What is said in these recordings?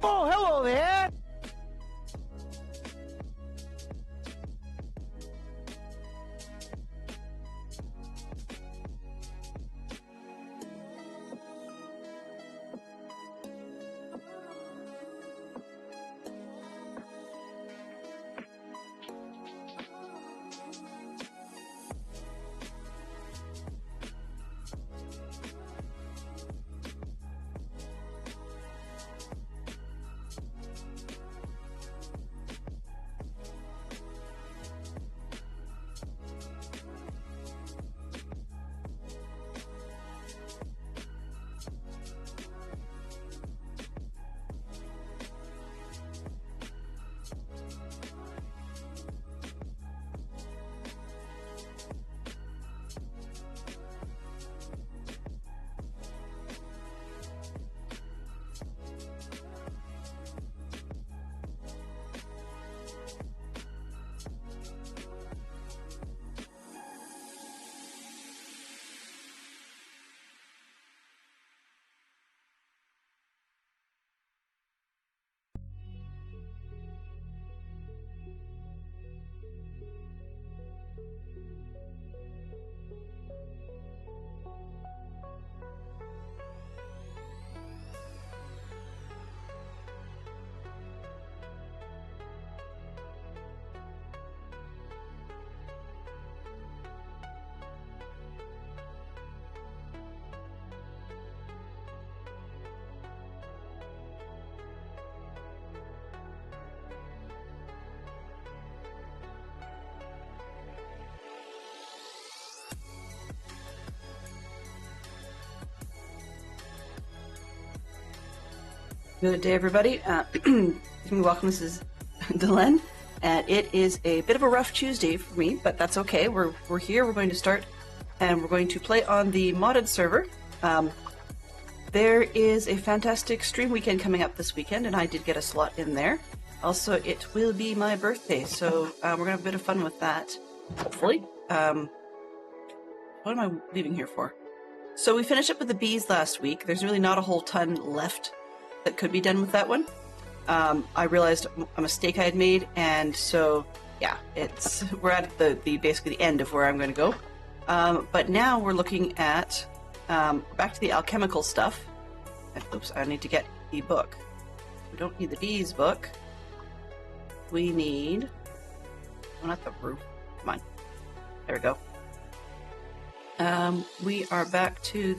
Oh, hello there! Good day, everybody. Welcome. This is Delenn, and it is a bit of a rough Tuesday for me, but that's okay. We're here. We're going to start, and we're going to play on the modded server. There is a fantastic stream weekend coming up this weekend, and I did get a slot in there. Also, it will be my birthday, so we're gonna have a bit of fun with that. Hopefully. What am I leaving here for? So we finished up with the bees last week. There's really not a whole ton left that could be done with that one. I realized a mistake I had made, and so yeah, we're at the basically the end of where I'm going to go. But now we're looking at back to the alchemical stuff. And, oops, I need to get the book. We don't need the bees book. We need, oh, not the roof. Come on, there we go. We are back to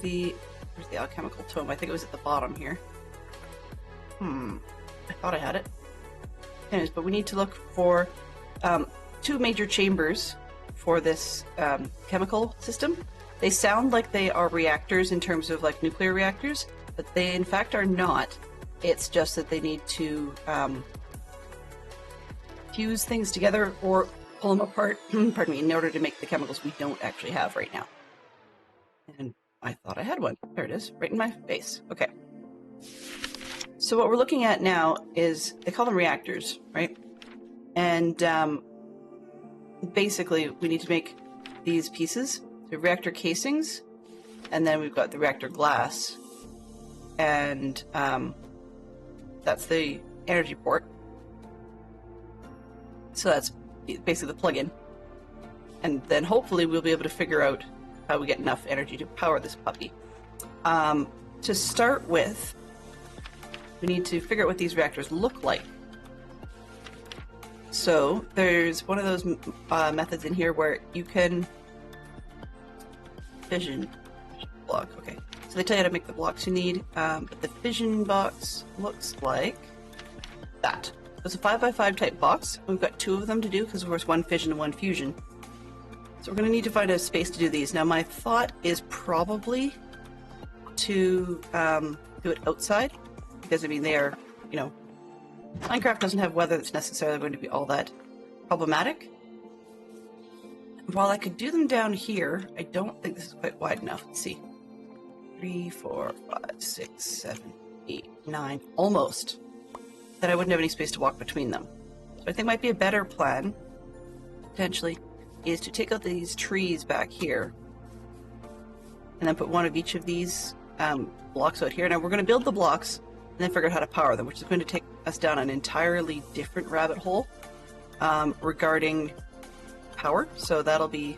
where's the alchemical tome? I think it was at the bottom here. I thought I had it. Anyways, but we need to look for two major chambers for this chemical system. They sound like they are reactors in terms of like nuclear reactors, but they in fact are not. It's just that they need to fuse things together or pull them apart, pardon me, in order to make the chemicals we don't actually have right now. And I thought I had one. There it is, right in my face. Okay. So what we're looking at now is, they call them reactors, right? And basically we need to make these pieces, the reactor casings, and then we've got the reactor glass, and that's the energy port. So that's basically the plug-in. And then hopefully we'll be able to figure out how we get enough energy to power this puppy. To start with, we need to figure out what these reactors look like. So there's one of those methods in here where you can fission block. Okay, so they tell you how to make the blocks you need, but the fission box looks like that. It's a 5x5 type box. We've got two of them to do because there's one fission and one fusion. So we're going to need to find a space to do these. Now my thought is probably to do it outside, because I mean they are, you know, Minecraft doesn't have weather that's necessarily going to be all that problematic. While I could do them down here, I don't think this is quite wide enough. Let's see. 3, 4, 5, 6, 7, 8, 9, almost. Then I wouldn't have any space to walk between them. So I think might be a better plan, potentially, is to take out these trees back here and then put one of each of these blocks out here. Now we're going to build the blocks and then figure out how to power them, which is going to take us down an entirely different rabbit hole regarding power. So that'll be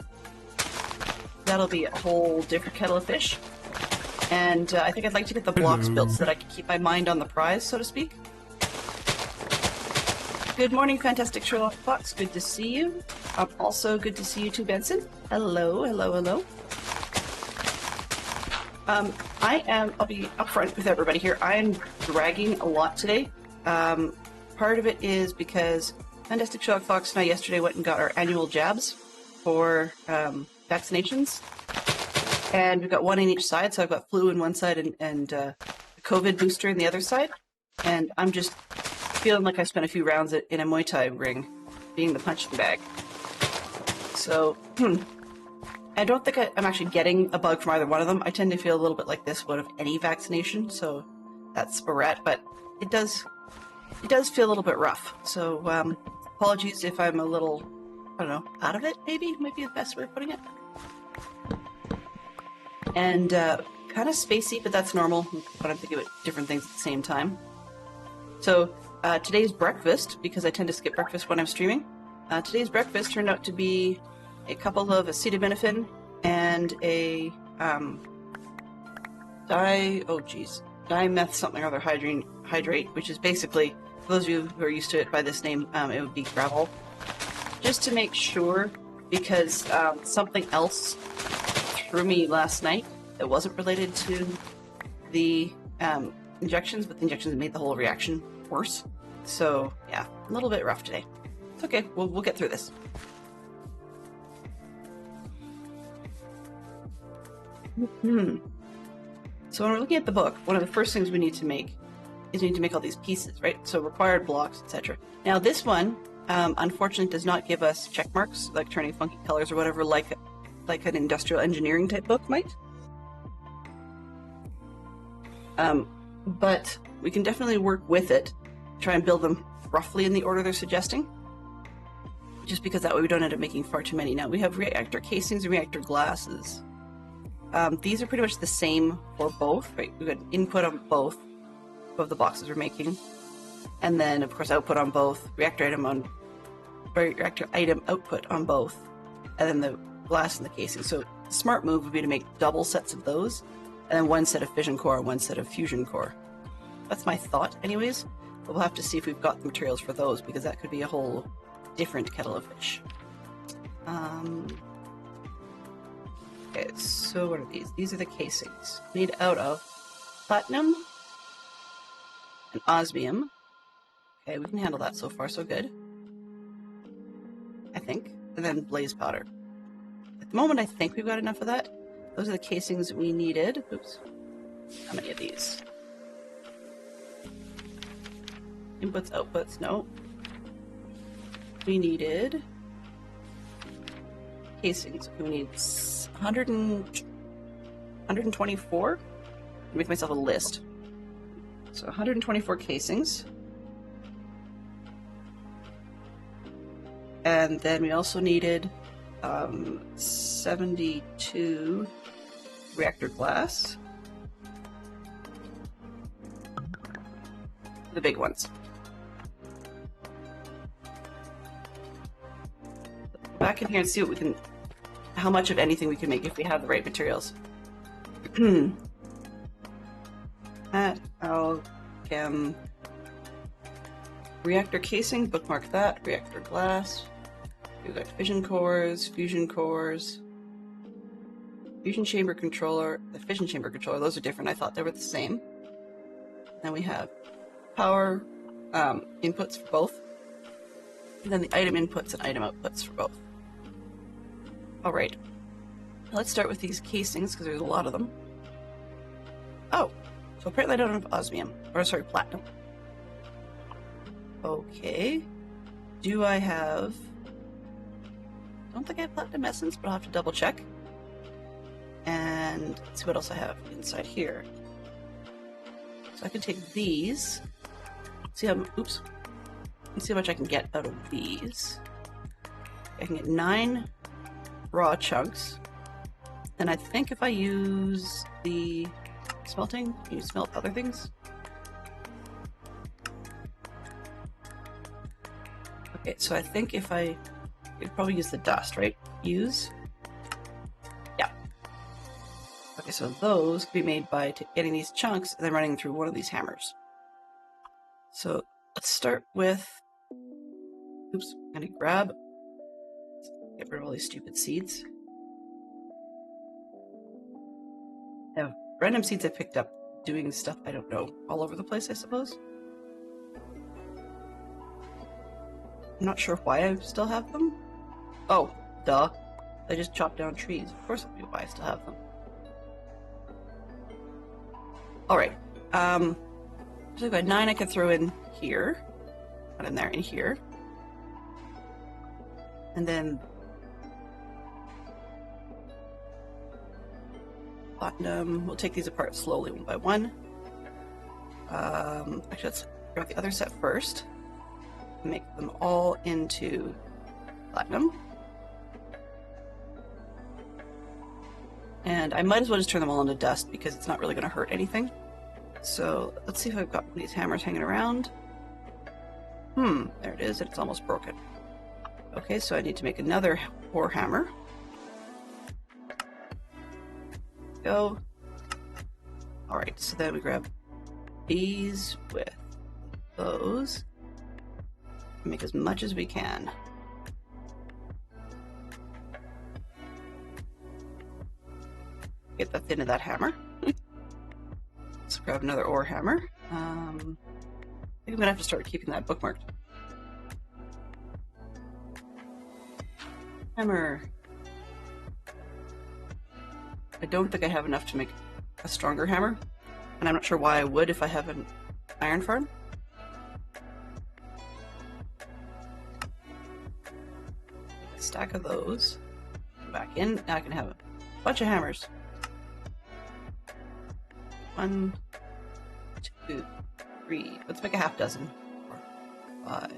a whole different kettle of fish. And I think I'd like to get the blocks built so that I can keep my mind on the prize, so to speak. Good morning, Fantastic Sherlock Fox. Good to see you. Also good to see you too, Benson. Hello, hello, hello. I'll be upfront with everybody here. I am dragging a lot today. Part of it is because Fantastic Sherlock Fox and I yesterday went and got our annual jabs for vaccinations. And we've got one in each side, so I've got flu in one side and a COVID booster in the other side. And I'm just feeling like I spent a few rounds in a Muay Thai ring, being the punching bag. So, I don't think I'm actually getting a bug from either one of them. I tend to feel a little bit like this one of any vaccination, so that's Barrett, but it does feel a little bit rough. So, apologies if I'm a little, I don't know, out of it, maybe? Might be the best way of putting it. And kind of spacey, but that's normal when I'm thinking about different things at the same time. So today's breakfast, because I tend to skip breakfast when I'm streaming, today's breakfast turned out to be a couple of acetaminophen and a dimeth something or other hydrate, which is basically, for those of you who are used to it by this name, it would be gravel. Just to make sure, because something else threw me last night that wasn't related to the injections, but the injections made the whole reaction worse. So yeah, a little bit rough today. It's okay, we'll get through this. So when we're looking at the book, one of the first things we need to make is we need to make all these pieces, right? So required blocks, etc. Now this one, unfortunately, does not give us check marks, like turning funky colors or whatever, like an industrial engineering type book might. But we can definitely work with it, try and build them roughly in the order they're suggesting, just because that way we don't end up making far too many. Now we have reactor casings and reactor glasses. These are pretty much the same for both, right? We've got input on both of the boxes we're making, and then of course output on both, reactor item output on both, and then the glass and the casing. So the smart move would be to make double sets of those, and then one set of fission core and one set of fusion core. That's my thought anyways, but we'll have to see if we've got the materials for those, because that could be a whole different kettle of fish. Okay, so what are these? These are the casings made out of platinum and osmium. Okay, we can handle that so far, so good, I think. And then blaze powder. At the moment, I think we've got enough of that. Those are the casings we needed. Oops. How many of these? Inputs, outputs, no. We needed casings. We need 124. Make myself a list. So 124 casings. And then we also needed 72 reactor glass. The big ones. Back in here and see what we can, how much of anything we can make if we have the right materials. At Alchem. Reactor casing, bookmark that. Reactor glass. We've got fission cores, fusion chamber controller, the fission chamber controller. Those are different. I thought they were the same. Then we have power inputs for both. And then the item inputs and item outputs for both. All right. Let's start with these casings, because there's a lot of them. Oh, so apparently I don't have osmium, or sorry, platinum. Okay. Do I have... I don't think I have platinum essence, but I'll have to double check. And let's see what else I have inside here. So I can take these. See how... Oops. Let's see how much I can get out of these. I can get 9 raw chunks. And I think if I use the smelting, can you smelt other things? Okay, so I think if I could probably use the dust, right? Use. Yeah. Okay, so those can be made by getting these chunks and then running through one of these hammers. So let's start with. Oops, I'm gonna grab. Get rid of all these stupid seeds. I have random seeds I picked up doing stuff I don't know all over the place, I suppose. I'm not sure why I still have them. Oh, duh. I just chopped down trees. Of course that'd be why I still have them. Alright. So I've got 9 I could throw in here. Not in there, in here. And then platinum. We'll take these apart slowly, one by one. Actually, let's grab the other set first. Make them all into platinum. And I might as well just turn them all into dust because it's not really going to hurt anything. So let's see if I've got one of these hammers hanging around. There it is, and it's almost broken. Okay, so I need to make another ore hammer. Go. Alright, so then we grab these with those. Make as much as we can. Get that into that hammer. Let's grab another ore hammer. I think I'm gonna have to start keeping that bookmarked. Hammer. I don't think I have enough to make a stronger hammer, and I'm not sure why I would if I have an iron farm. A stack of those. Go back in. Now I can have a bunch of hammers. 1, 2, 3. Let's make a half dozen. 4, 5.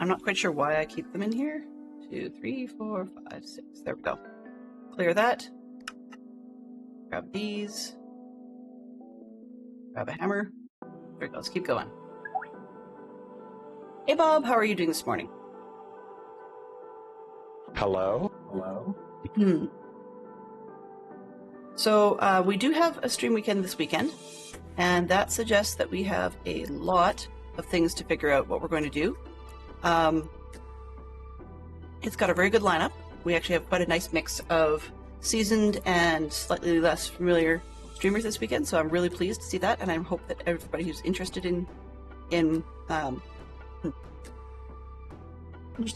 I'm not quite sure why I keep them in here. 2, 3, 4, 5, 6. There we go. Clear that. Grab these. Grab a hammer. There we go. Let's keep going. Hey Bob, how are you doing this morning? Hello? Hello? So we do have a stream weekend this weekend, and that suggests that we have a lot of things to figure out what we're going to do. It's got a very good lineup. We actually have quite a nice mix of seasoned and slightly less familiar streamers this weekend, so I'm really pleased to see that, and I hope that everybody who's interested in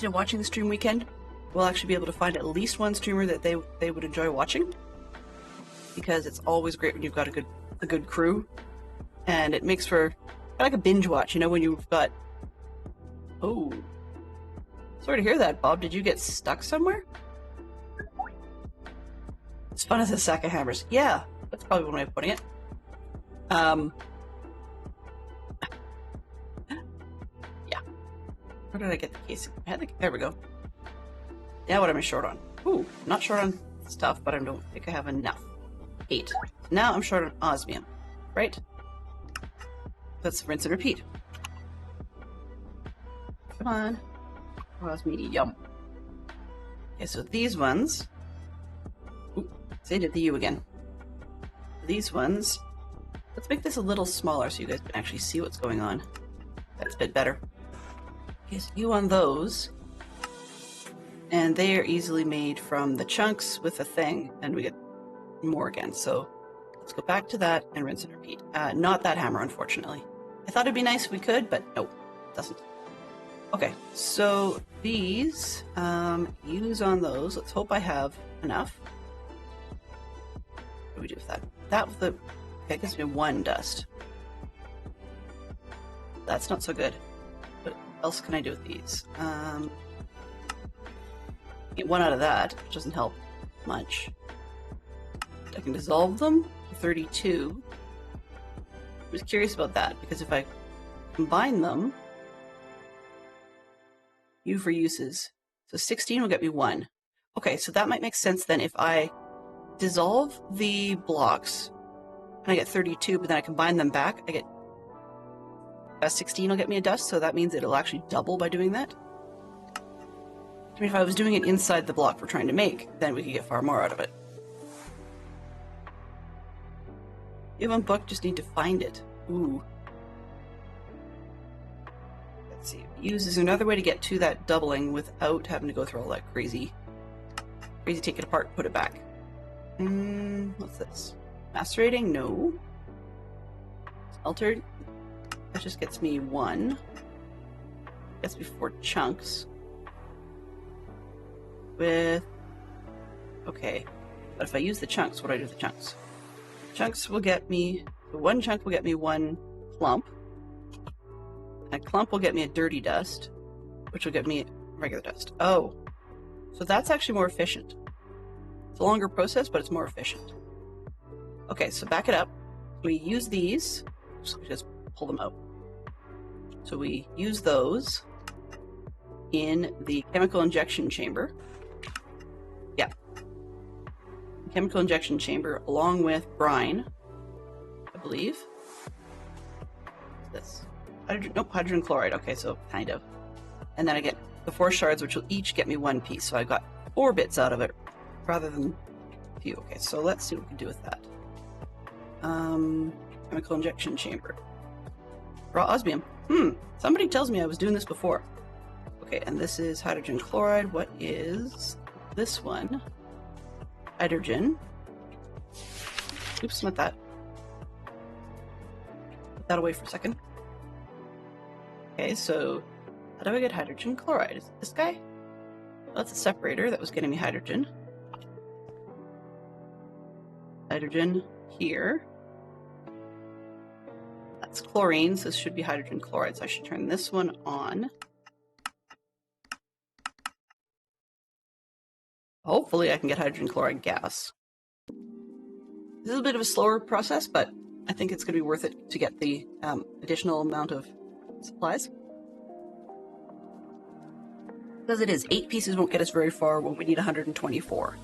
watching the stream weekend will actually be able to find at least one streamer that they would enjoy watching, because it's always great when you've got a good crew, and it makes for like a binge watch, you know, when you've got. Oh, sorry to hear that, Bob. Did you get stuck somewhere? As fun as a sack of hammers. Yeah, that's probably one way of putting it. Yeah. Where did I get the casing? There we go. Now what am I short on? Ooh, not short on stuff, but I don't think I have enough. 8. Now I'm short on osmium, right? Let's rinse and repeat. Come on. Osmium. Okay, so these ones. Ooh, say did the U again. These ones. Let's make this a little smaller so you guys can actually see what's going on. That's a bit better. Okay, so U on those. And they are easily made from the chunks with a thing, and we get more again. So let's go back to that and rinse and repeat. Not that hammer, unfortunately. I thought it'd be nice if we could, but no, it doesn't. Okay, so these, use on those. Let's hope I have enough. What do we do with that? That with the, okay, it gives me 1 dust. That's not so good. What else can I do with these? Get 1 out of that, which doesn't help much. I can dissolve them, 32. I was curious about that, because if I combine them, U for uses. So 16 will get me 1. Okay, so that might make sense then if I dissolve the blocks and I get 32, but then I combine them back, I get 16 will get me a dust, so that means it'll actually double by doing that. I mean, if I was doing it inside the block we're trying to make, then we could get far more out of it. You have one book, just need to find it. Ooh. Let's see. Is there another way to get to that doubling without having to go through all that crazy take it apart, put it back? What's this? Macerating? No. Altered? That just gets me 1. Gets me 4 chunks. With... Okay. But if I use the chunks, what do I do with the chunks? Chunks will get me... One chunk will get me 1 clump. A clump will get me a dirty dust, which will get me regular dust. Oh. So that's actually more efficient. It's a longer process, but it's more efficient. Okay, so back it up. We use these. So we just pull them out. So we use those in the chemical injection chamber. Yeah. Chemical injection chamber along with brine, I believe. What's this? Hydrogen chloride. Okay, so kind of. And then I get the 4 shards, which will each get me 1 piece. So I got 4 bits out of it rather than a few. Okay, so let's see what we can do with that. Chemical injection chamber. Raw osmium. Somebody tells me I was doing this before. Okay, and this is hydrogen chloride. What is this one? Hydrogen. Oops, not that. Put that away for a second. Okay, so how do I get hydrogen chloride? Is it this guy? Well, that's a separator that was getting me hydrogen. Hydrogen here. That's chlorine, so this should be hydrogen chloride. So I should turn this one on. Hopefully I can get hydrogen chloride gas. This is a bit of a slower process, but I think it's going to be worth it to get the additional amount of supplies. Because it is, 8 pieces won't get us very far when we need 124.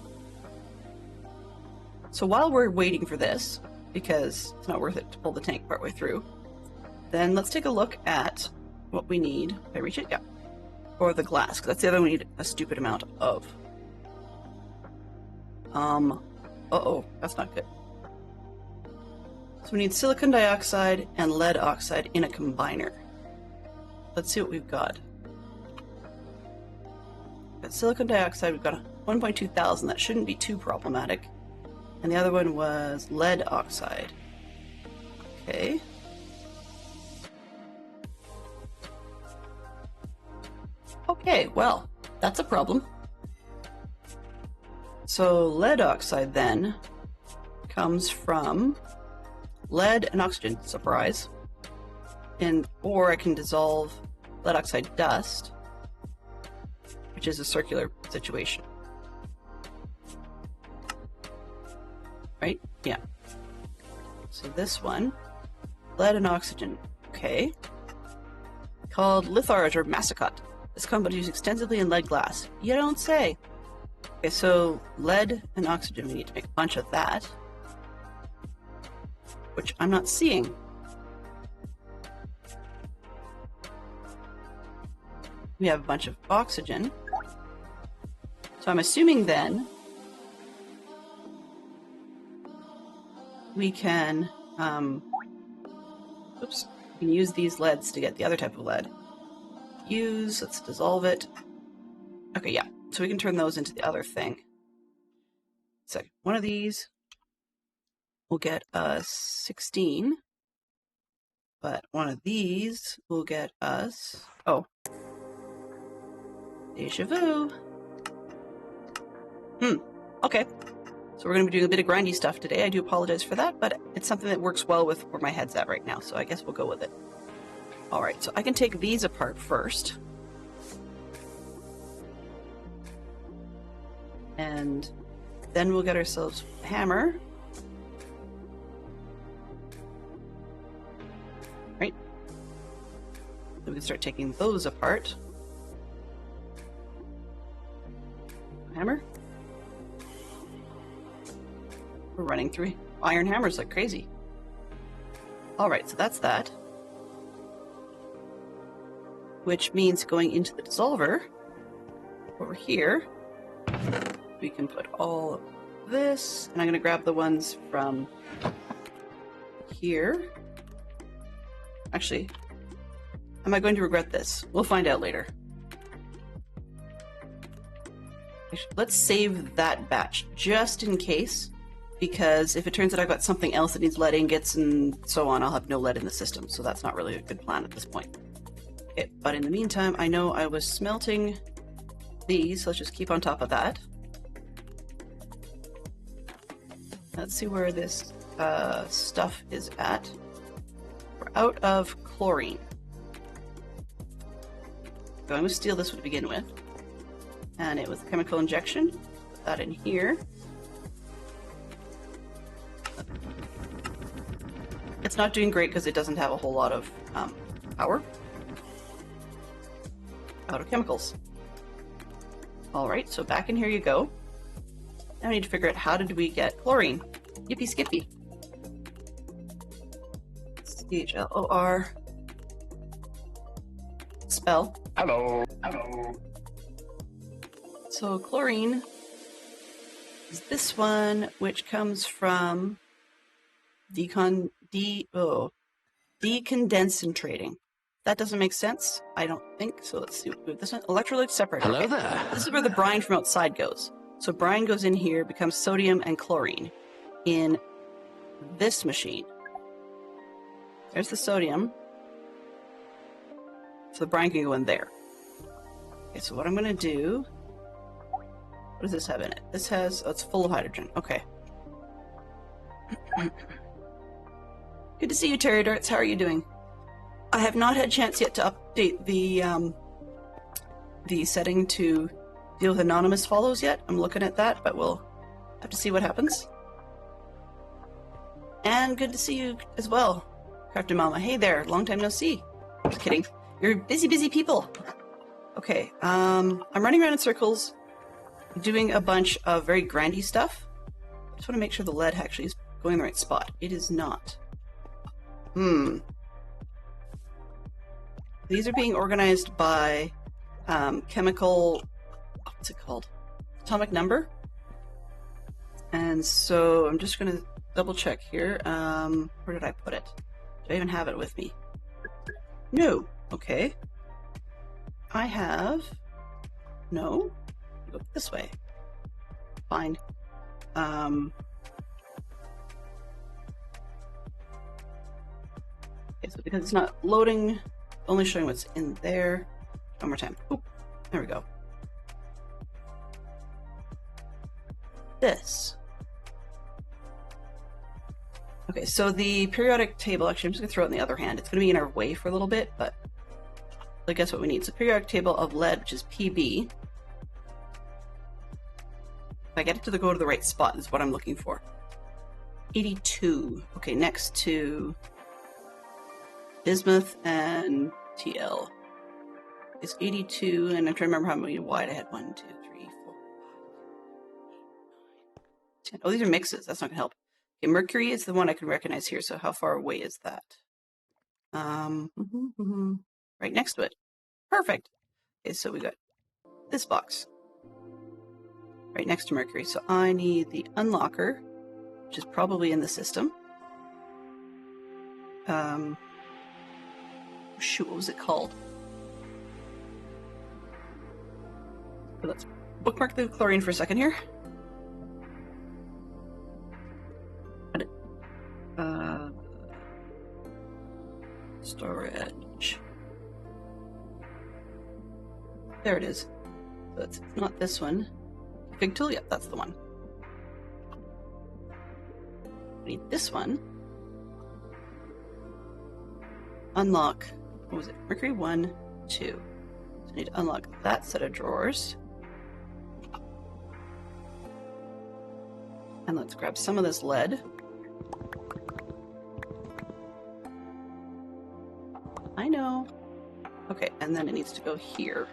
So while we're waiting for this, because it's not worth it to pull the tank partway through, then let's take a look at what we need. Can I reach it? Yeah. For the glass, because that's the other one we need a stupid amount of. Uh-oh, that's not good. So we need silicon dioxide and lead oxide in a combiner. Let's see what we've got. We've got silicon dioxide, we've got 1.2 thousand. That shouldn't be too problematic. And the other one was lead oxide. Okay. Okay, well, that's a problem. So lead oxide then comes from lead and oxygen, surprise. Or I can dissolve lead oxide dust, which is a circular situation. Right? Yeah. So this one, lead and oxygen, okay. Called litharge or massicot. This compound is used extensively in lead glass. You don't say. Okay, so lead and oxygen, we need to make a bunch of that, which I'm not seeing. We have a bunch of oxygen. So I'm assuming then we can, we can use these leads to get the other type of lead. Let's dissolve it. Okay, yeah, so we can turn those into the other thing. So one of these will get us 16, but one of these will get us, oh, deja vu. Okay. So we're going to be doing a bit of grindy stuff today. I do apologize for that, but it's something that works well with where my head's at right now, so I guess we'll go with it. All right, so I can take these apart first. And then we'll get ourselves a hammer. Right? Then we can start taking those apart. Hammer. We're running through iron hammers like crazy. All right, so that's that. which means going into the dissolver over here, we can put all of this, and I'm going to grab the ones from here. Actually, am I going to regret this? We'll find out later. Let's save that batch just in case, because if it turns out I've got something else that needs lead ingots and so on, I'll have no lead in the system, so that's not really a good plan at this point. Okay, but in the meantime, I know I was smelting these, so let's just keep on top of that. Let's see where this stuff is at. We're out of chlorine. So I'm going to steal this one to begin with. And it was a chemical injection. Put that in here. It's not doing great because it doesn't have a whole lot of power. Out of chemicals. Alright, so back in here you go. Now we need to figure out how did we get chlorine. Yippee skippy. CHLOR. Spell. Hello. Hello. So chlorine is this one, which comes from decondensating. That doesn't make sense. I don't think so. Let's see what this one. Electrolyte separator. Hello okay. there. This is where the brine from outside goes. So brine goes in here, becomes sodium and chlorine in this machine. There's the sodium. So the brine can go in there. Okay, so what I'm going to do... What does this have in it? This has... Oh, it's full of hydrogen. Okay. Good to see you, Terry Darts. How are you doing? I have not had a chance yet to update the setting to deal with anonymous follows yet. I'm looking at that, but we'll have to see what happens. And good to see you as well, Crafted Mama. Hey there, long time no see. Just kidding. You're busy, busy people. Okay, I'm running around in circles, doing a bunch of very grindy stuff. I just want to make sure the lead actually is going in the right spot. It is not. These are being organized by chemical, what's it called? Atomic number. And so I'm just going to double check here. Where did I put it? Do I even have it with me? No. Okay. I have... No. Go this way. Fine. Okay, so because it's not loading, only showing what's in there. One more time. Oop, there we go. This. Okay, so the periodic table, actually I'm just going to throw it in the other hand. It's going to be in our way for a little bit, but I guess what we need. So periodic table of lead, which is PB. If I get it to go to the right spot is what I'm looking for. 82. Okay, next to bismuth and TL. It's 82, and I'm trying to remember how many wide I had. 1, 2, 3, 4, 5, 10. Oh, these are mixes. That's not going to help. Okay, mercury is the one I can recognize here, so how far away is that? Right next to it. Perfect. Okay, so we got this box. Right next to mercury. So I need the unlocker, which is probably in the system. Shoot, what was it called? Okay, let's bookmark the chlorine for a second here. Storage. There it is. So it's not this one. Big tool, yep, that's the one. I need this one. Unlock, what was it? Mercury 1, 2. So I need to unlock that set of drawers. And let's grab some of this lead. I know. Okay, and then it needs to go here.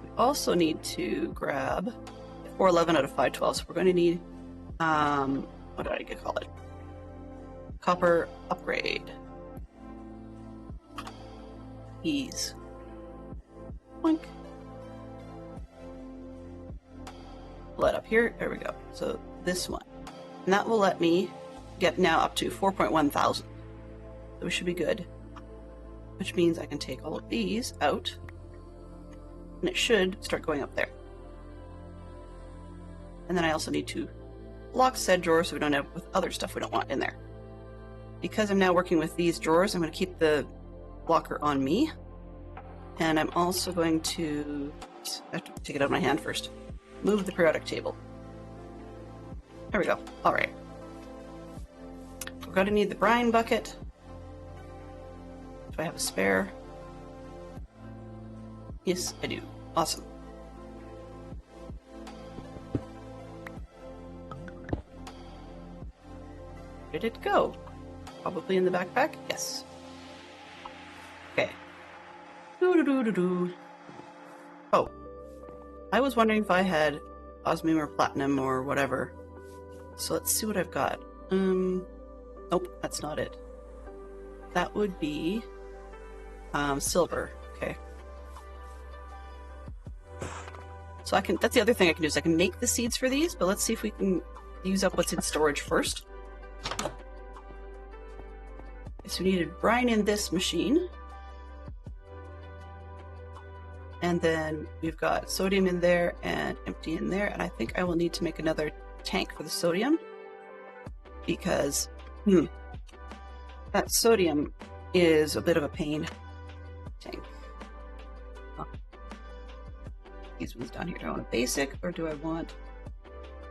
We also need to grab 411 out of 512, so we're going to need, what did I call it? Copper upgrade. ease. Boink. Let up here. There we go. So this one. And that will let me get now up to 4.1 thousand. So we should be good. Which means I can take all of these out. And it should start going up there. And then I also need to lock said drawer so we don't have with other stuff we don't want in there. Because I'm now working with these drawers, I'm going to keep the blocker on me. And I'm also going to... I have to take it out of my hand first. Move the periodic table. There we go. Alright. We're going to need the brine bucket. Do I have a spare? Yes, I do. Awesome. Where did it go? Probably in the backpack? Yes. Okay. Doo-doo-doo-doo-doo. Oh. I was wondering if I had osmium or platinum or whatever. So let's see what I've got. Nope, that's not it. That would be silver. Okay. So I can, that's the other thing I can do is I can make the seeds for these, but let's see if we can use up what's in storage first. So we needed brine in this machine. And then we've got sodium in there and empty in there. And I think I will need to make another tank for the sodium because that sodium is a bit of a pain. Tank. Oh. These ones down here. Do I want a basic or do I want...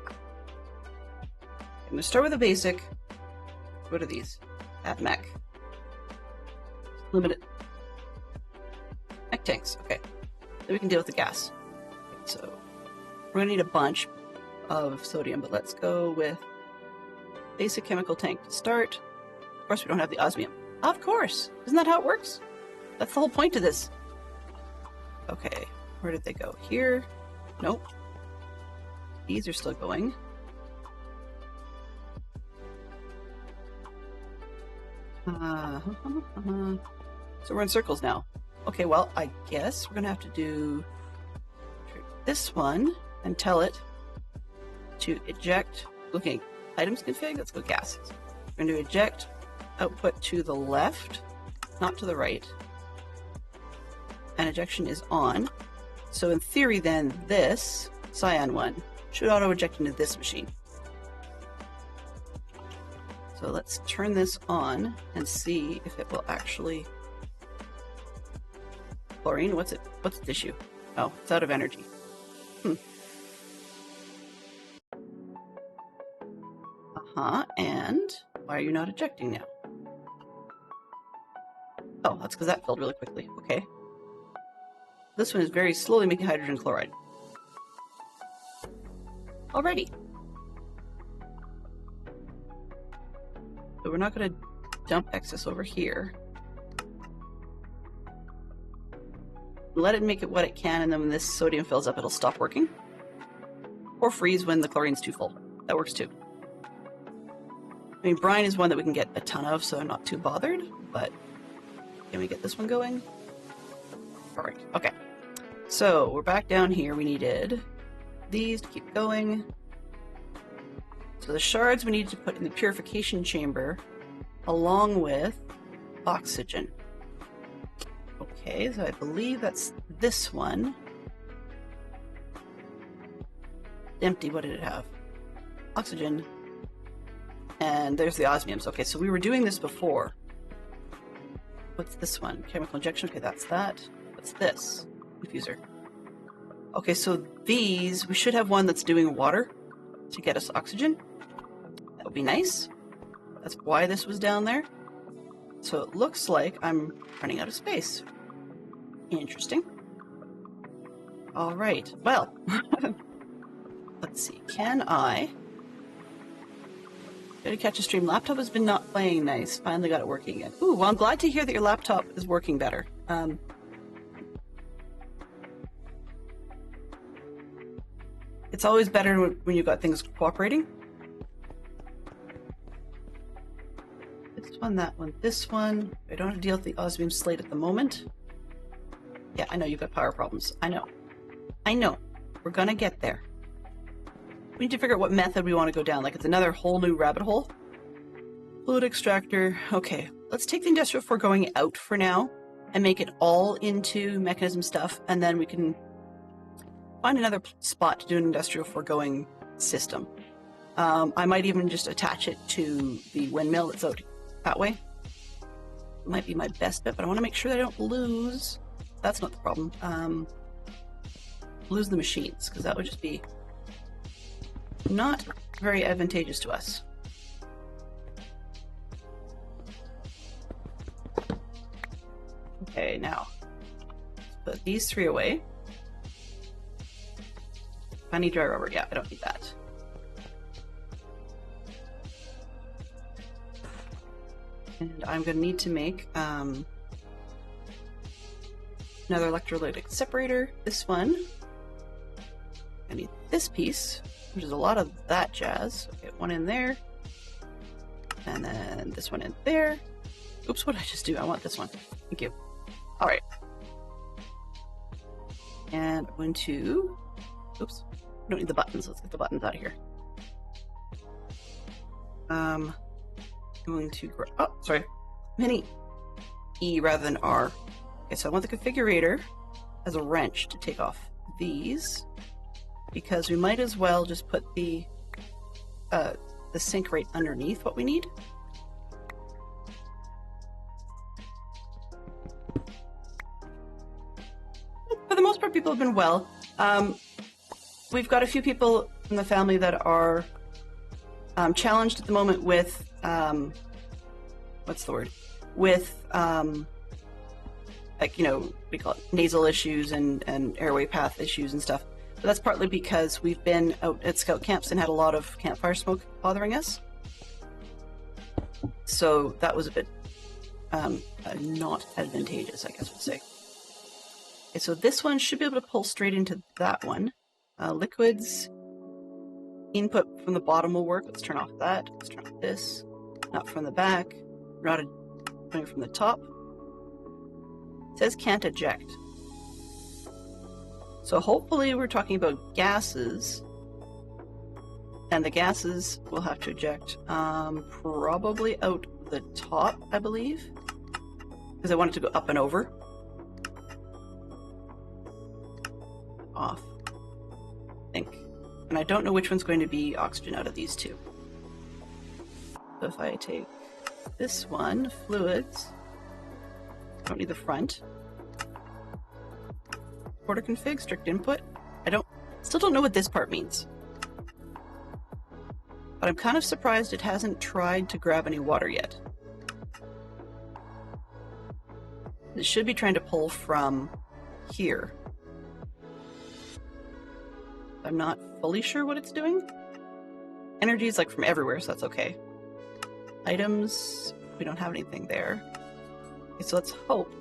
I'm going to start with a basic. What are these? Add mech. Limited. Mech tanks. Okay. Then we can deal with the gas. So we're going to need a bunch of sodium, but let's go with basic chemical tank to start. Of course, we don't have the osmium. Of course! Isn't that how it works? That's the whole point of this. Okay. Where did they go? Here? Nope. These are still going. So we're in circles now. Okay, well, I guess we're going to have to do this one and tell it to eject. Okay, items config, let's go gases. We're going to eject output to the left, not to the right. And ejection is on. So in theory then, this cyan one should auto-eject into this machine. So let's turn this on and see if it will actually... Chlorine, what's its issue? Oh, it's out of energy. And why are you not ejecting now? Oh, that's because that filled really quickly. Okay. This one is very slowly making hydrogen chloride. Alrighty. So we're not going to dump excess over here. Let it make it what it can, and then when this sodium fills up, it'll stop working. Or freeze when the chlorine's too full. That works too. I mean, brine is one that we can get a ton of, so I'm not too bothered, but can we get this one going? Alright, okay. So, we're back down here. We needed these to keep going. So the shards we need to put in the purification chamber along with oxygen. Okay, so I believe that's this one. Empty, what did it have? Oxygen. And there's the osmiums. Okay, so we were doing this before. What's this one? Chemical injection. Okay, that's that. What's this? Diffuser. Okay, so these, we should have one that's doing water to get us oxygen. That would be nice. That's why this was down there. So it looks like I'm running out of space. Interesting. All right. Well, let's see. Can I... Gotta catch a stream. Laptop has been not playing nice. Finally got it working again. Ooh, well, I'm glad to hear that your laptop is working better. It's always better when you've got things cooperating. This one, that one, this one. I don't have to deal with the osmium slate at the moment. Yeah, I know you've got power problems. I know. I know. We're gonna get there. We need to figure out what method we want to go down. Like, it's another whole new rabbit hole. Fluid extractor. Okay, let's take the industrial foregoing out for now and make it all into mechanism stuff, and then we can find another spot to do an industrial foregoing system. I might even just attach it to the windmill that's out that way. Might be my best bet, but I want to make sure that I don't lose. That's not the problem. Lose the machines, because that would just be not very advantageous to us. Okay, now put these 3 away. I need dry rubber. Yeah, I don't need that. And I'm going to need to make another electrolytic separator. This one. I need this piece, which is a lot of that jazz. Okay, one in there. And then this one in there. Oops, what did I just do? I want this one. Thank you. All right. And I'm going to... Oops. I don't need the buttons. Let's get the buttons out of here. I'm going to... Oh, sorry. Mini E rather than R. Okay, so I want the configurator as a wrench to take off these, because we might as well just put the sink right underneath what we need. For the most part, people have been well. We've got a few people in the family that are challenged at the moment with what's the word? With like, you know, what do you call it? Nasal issues and airway path issues and stuff. But that's partly because we've been out at scout camps and had a lot of campfire smoke bothering us. So that was a bit not advantageous, I guess we'll say. Okay, so this one should be able to pull straight into that one. Liquids. Input from the bottom will work. Let's turn off that. Let's turn off this. Not from the back. Routed from the top. It says can't eject. So hopefully we're talking about gases. And the gases will have to eject probably out the top, I believe. Because I want it to go up and over. Off. I think. And I don't know which one's going to be oxygen out of these two. So if I take this one, fluids, I don't need the front. Quarter config, strict input. Still don't know what this part means. But I'm kind of surprised it hasn't tried to grab any water yet. It should be trying to pull from here. I'm not fully sure what it's doing. Energy is like from everywhere, so that's okay. Items, we don't have anything there. Okay, so let's hope.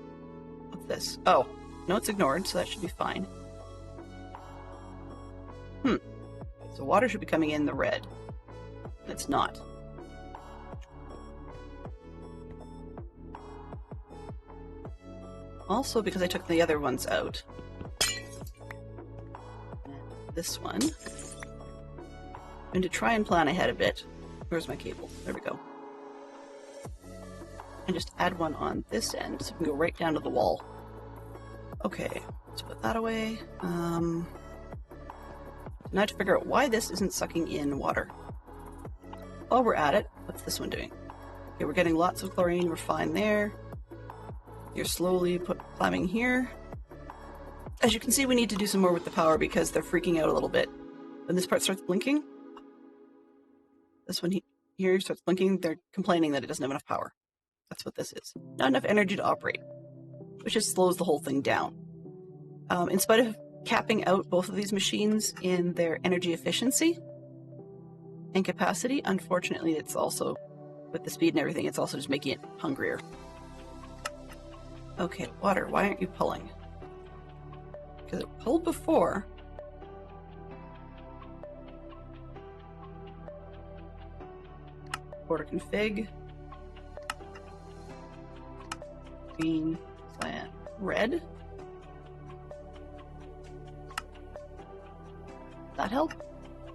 What's this? Oh, no, it's ignored, so that should be fine. So water should be coming in the red. It's not. Also, because I took the other ones out. This one. I'm going to try and plan ahead a bit. Where's my cable? There we go. And just add one on this end so we can go right down to the wall. Okay, let's put that away. Now I have to figure out why this isn't sucking in water. While we're at it, what's this one doing? Okay, we're getting lots of chlorine, we're fine there. You're slowly climbing here. As you can see, we need to do some more with the power because they're freaking out a little bit. When this part starts blinking, this one here starts blinking, they're complaining that it doesn't have enough power. That's what this is. Not enough energy to operate, which just slows the whole thing down. In spite of capping out both of these machines in their energy efficiency and capacity, unfortunately, it's also, with the speed and everything, it's also just making it hungrier. Okay, water, why aren't you pulling? Because it pulled before. Quarter config. Green, cyan, red. That help?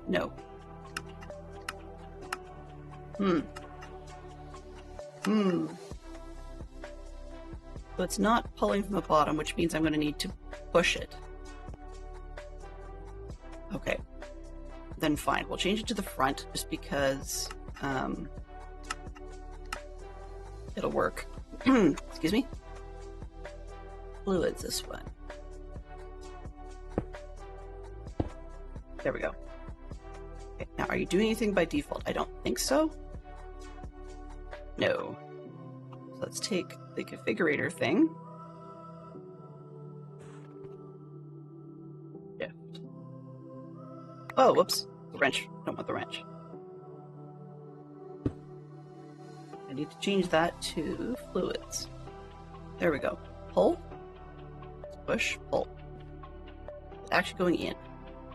No. So it's not pulling from the bottom, which means I'm going to need to push it. Okay. Then fine. We'll change it to the front just because it'll work. Excuse me. Fluids, this one. There we go. Okay, now, are you doing anything by default? I don't think so. No. So let's take the configurator thing. Shift. Oh, whoops. The wrench. Don't want the wrench. I need to change that to fluids. There we go. Pull. Push. Pull. It's actually going in.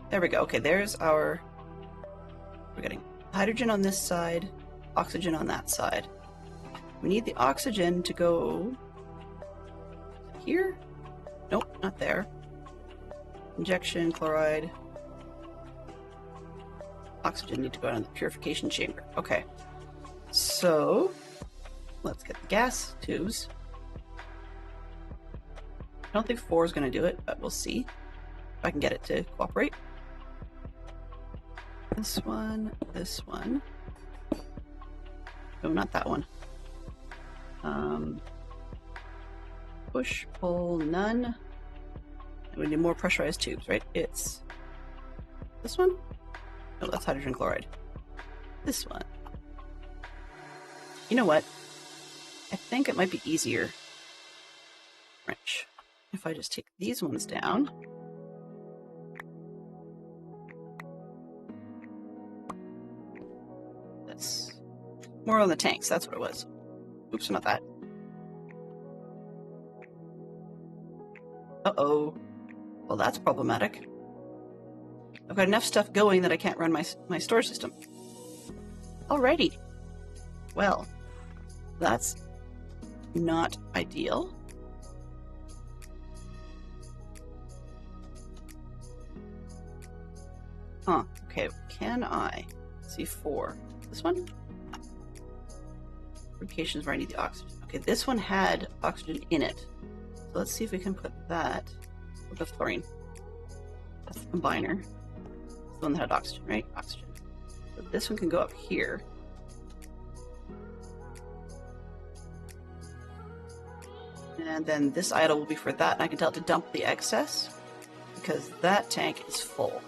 There we go. Okay, there's our... We're getting hydrogen on this side, oxygen on that side. We need the oxygen to go here? Nope, not there. Injection, chloride. Oxygen need to go down the purification chamber. Okay. So, let's get the gas tubes. I don't think 4 is going to do it, but we'll see if I can get it to cooperate. This one, this one. No, not that one. Push, pull, none. And we need more pressurized tubes, right? It's this one? No, that's hydrogen chloride. This one. You know what? I think it might be easier. Wrench. If I just take these ones down. This. More on the tanks, that's what it was. Oops, not that. Uh-oh. Well, that's problematic. I've got enough stuff going that I can't run my storage system. Alrighty. Well, that's not ideal. Huh. Okay, can I see 4? This one? Lubrication is where I need the oxygen. Okay, this one had oxygen in it. So let's see if we can put that with fluorine. That's the combiner. It's the one that had oxygen, right? Oxygen. So this one can go up here. And then this idle will be for that, and I can tell it to dump the excess because that tank is full.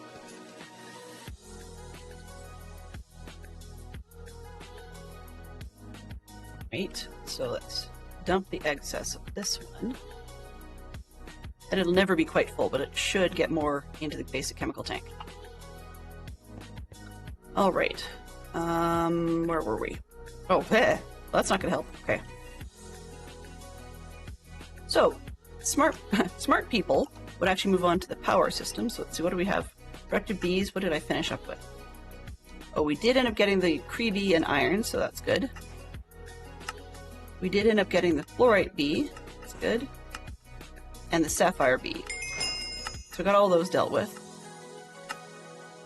Right, so let's dump the excess of this one. And it'll never be quite full, but it should get more into the basic chemical tank. All right, where were we? Oh, well, that's not gonna help, okay. So, smart people would actually move on to the power system. So let's see, what do we have? Directed bees, what did I finish up with? Oh, we did end up getting the Creeby and iron, so that's good. We did end up getting the fluorite bee, that's good. And the sapphire bee. So we got all those dealt with.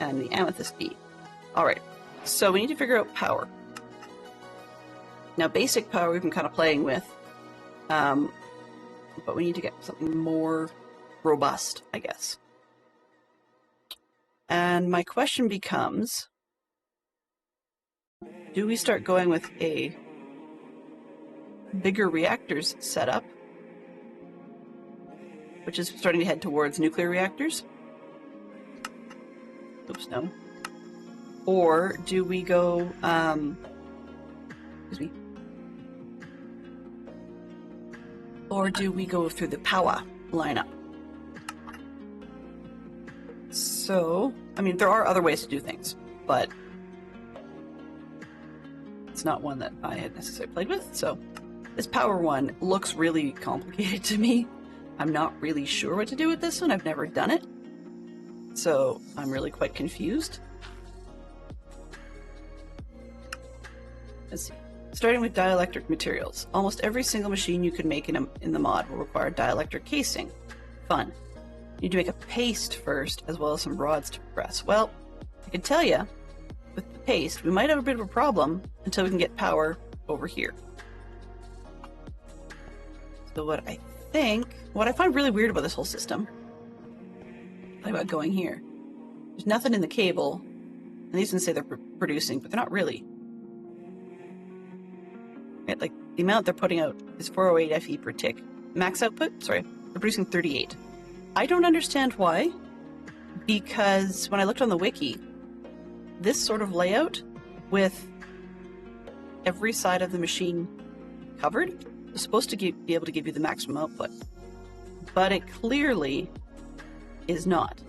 And the amethyst bee. Alright, so we need to figure out power. Now basic power we've been kind of playing with. But we need to get something more robust, I guess. And my question becomes, do we start going with a bigger reactors setup, which is starting to head towards nuclear reactors? Oops, no. Or do we go, excuse me. Or do we go through the power lineup? So, I mean, there are other ways to do things, but it's not one that I had necessarily played with. So this power one looks really complicated to me. I'm not really sure what to do with this one. I've never done it. So I'm really quite confused. Let's see. Starting with dielectric materials. Almost every single machine you could make in the mod will require dielectric casing. Fun. You need to make a paste first, as well as some rods to press. Well, I can tell you, with the paste, we might have a bit of a problem until we can get power over here. So what I find really weird about this whole system, about going here, there's nothing in the cable, and these ones say they're producing, but they're not really. Right, like, the amount they're putting out is 408 FE per tick. Max output, sorry, they're producing 38. I don't understand why, because when I looked on the wiki, this sort of layout with every side of the machine covered is supposed to be able to give you the maximum output, but it clearly is not.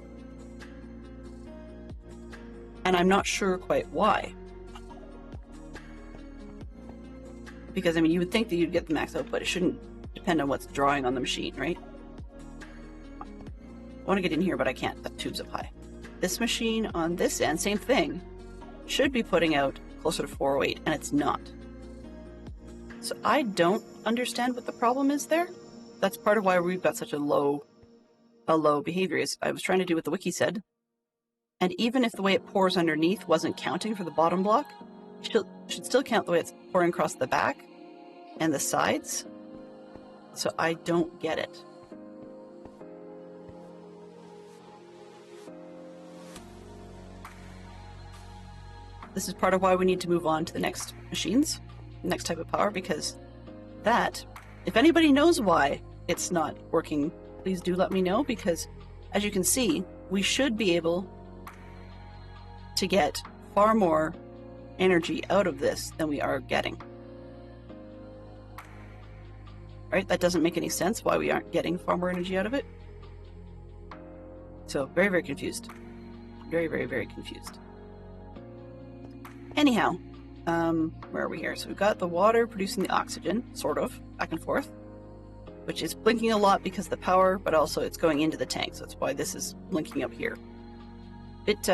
And I'm not sure quite why. Because, I mean, you would think that you'd get the max output. It shouldn't depend on what's drawing on the machine, right? I want to get in here, but I can't. That tube's up high. This machine on this end, same thing, should be putting out closer to 408, and it's not. So I don't understand what the problem is there. That's part of why we've got such a low behavior. Is I was trying to do what the wiki said, and even if the way it pours underneath wasn't counting for the bottom block, it should still count the way it's pouring across the back and the sides. So I don't get it. This is part of why we need to move on to the next machines, next type of power, because that, if anybody knows why it's not working, please do let me know, because as you can see, we should be able to get far more energy out of this than we are getting. Right? That doesn't make any sense why we aren't getting far more energy out of it. So very, very confused. Very, very, very confused. Anyhow, where are we here? So we've got the water producing the oxygen, sort of, back and forth, which is blinking a lot because of the power, but also it's going into the tank, so that's why this is blinking up here. Bit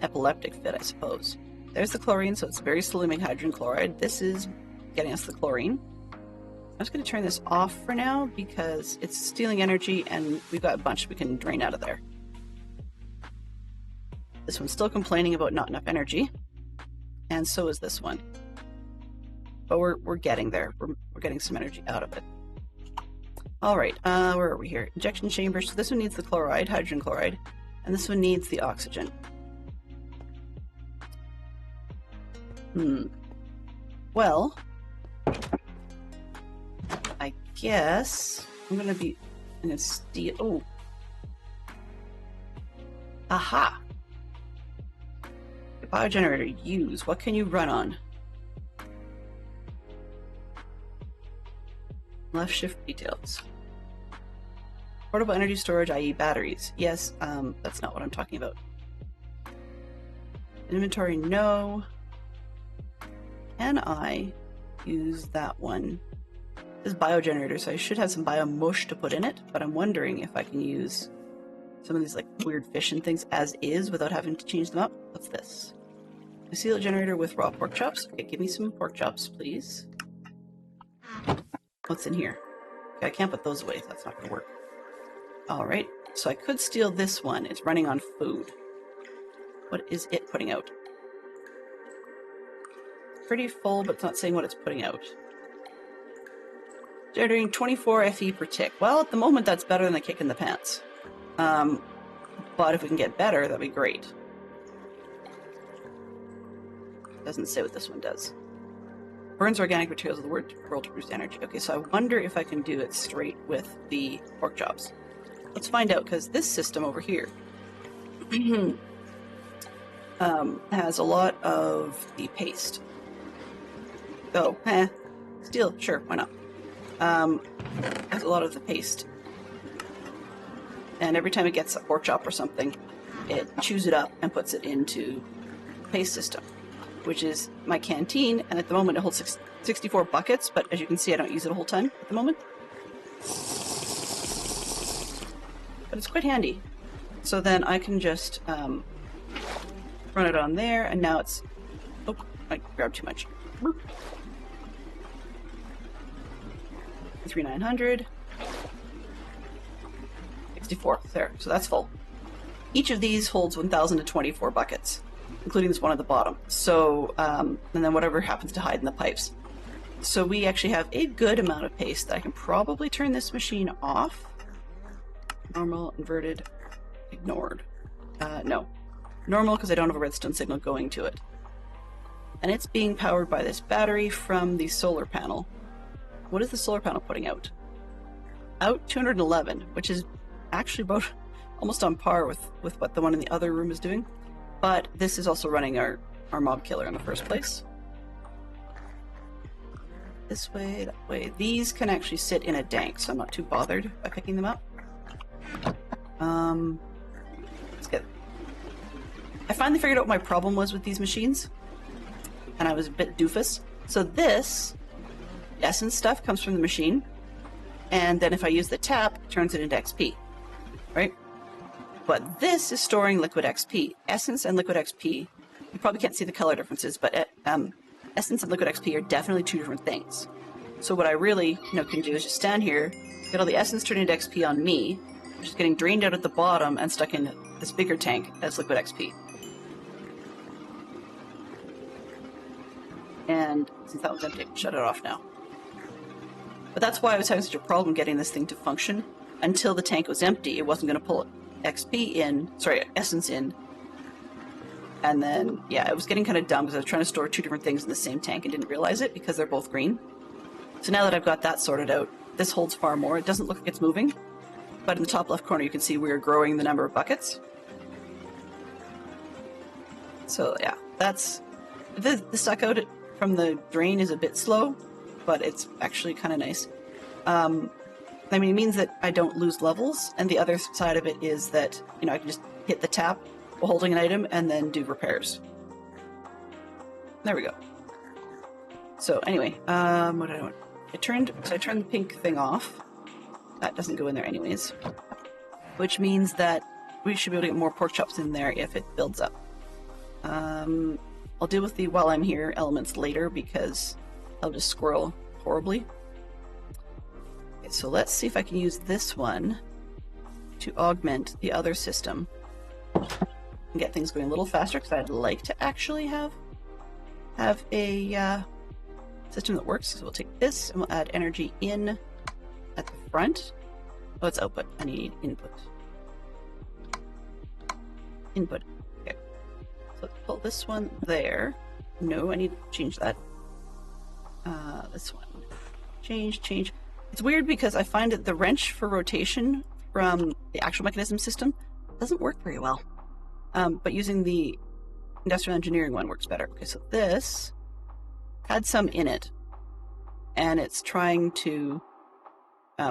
epileptic fit, I suppose. There's the chlorine, so it's very slowly making hydrogen chloride. This is getting us the chlorine. I'm just going to turn this off for now because it's stealing energy and we've got a bunch we can drain out of there. This one's still complaining about not enough energy. And so is this one. But we're getting there. We're getting some energy out of it. All right, where are we here? Injection chamber. So this one needs the chloride, hydrogen chloride, and this one needs the oxygen. Well, I guess I'm gonna steal. Oh, aha! Biogenerator, use. What can you run on? Left shift details. Portable energy storage, i.e. batteries. Yes, that's not what I'm talking about. Inventory, no. Can I use that one? This is biogenerator, so I should have some biomush to put in it, but I'm wondering if I can use some of these like weird fish and things as is without having to change them up. What's this? A seal generator with raw pork chops. Okay, give me some pork chops, please. What's in here? Okay, I can't put those away. That's not going to work. All right, so I could steal this one. It's running on food. What is it putting out? Pretty full, but it's not saying what it's putting out. Generating 24 FE per tick. Well, at the moment, that's better than a kick in the pants. But if we can get better, that'd be great. Doesn't say what this one does. Burns organic materials of the world to produce energy. Okay, so I wonder if I can do it straight with the pork chops. Let's find out, because this system over here has a lot of the paste. Oh, steel, sure, why not? Has a lot of the paste. And every time it gets a pork chop or something, it chews it up and puts it into the paste system, which is my canteen, and at the moment it holds 64 buckets, but as you can see, I don't use it the whole time at the moment. But it's quite handy. So then I can just run it on there, and now it's... Oh, I grabbed too much. 3900. 64. There. So that's full. Each of these holds 1,024 buckets, including this one at the bottom. So, and then whatever happens to hide in the pipes. So we actually have a good amount of paste that I can probably turn this machine off. Normal, inverted, ignored. No. Normal, because I don't have a redstone signal going to it. And it's being powered by this battery from the solar panel. What is the solar panel putting out? Out 211, which is actually about almost on par with what the one in the other room is doing. But this is also running our mob killer in the first place. This way, that way. These can actually sit in a dank, so I'm not too bothered by picking them up. Let's get... I finally figured out what my problem was with these machines, and I was a bit doofus. So this essence stuff comes from the machine, and then if I use the tap, it turns it into XP, right? But this is storing liquid XP. Essence and liquid XP, you probably can't see the color differences, but essence and liquid XP are definitely two different things. So what I really can do is just stand here, get all the essence turned into XP on me, which is getting drained out at the bottom and stuck in this bigger tank as liquid XP. And since that was empty, I can shut it off now. But that's why I was having such a problem getting this thing to function. Until the tank was empty, it wasn't going to pull XP in, sorry, essence in. And then, yeah, it was getting kind of dumb because I was trying to store two different things in the same tank and didn't realize it because they're both green. So now that I've got that sorted out, this holds far more. It doesn't look like it's moving, but in the top left corner you can see we're growing the number of buckets. So yeah, that's... The suck out from the drain is a bit slow, but it's actually kind of nice. I mean, it means that I don't lose levels, and the other side of it is that, I can just hit the tap while holding an item and then do repairs. There we go. So anyway, what did I want? I turned the pink thing off. That doesn't go in there anyways. Which means that we should be able to get more pork chops in there if it builds up. I'll deal with the while I'm here elements later because I'll just squirrel horribly. Okay, so let's see if I can use this one to augment the other system and get things going a little faster, because I'd like to actually have a system that works. So we'll take this and we'll add energy in at the front. Oh, it's output. I need input. Input. Okay. So let's pull this one there. No, I need to change that. This one. Change. It's weird because I find that the wrench for rotation from the actual mechanism system doesn't work very well. But using the industrial engineering one works better. Okay, so this had some in it, and it's trying to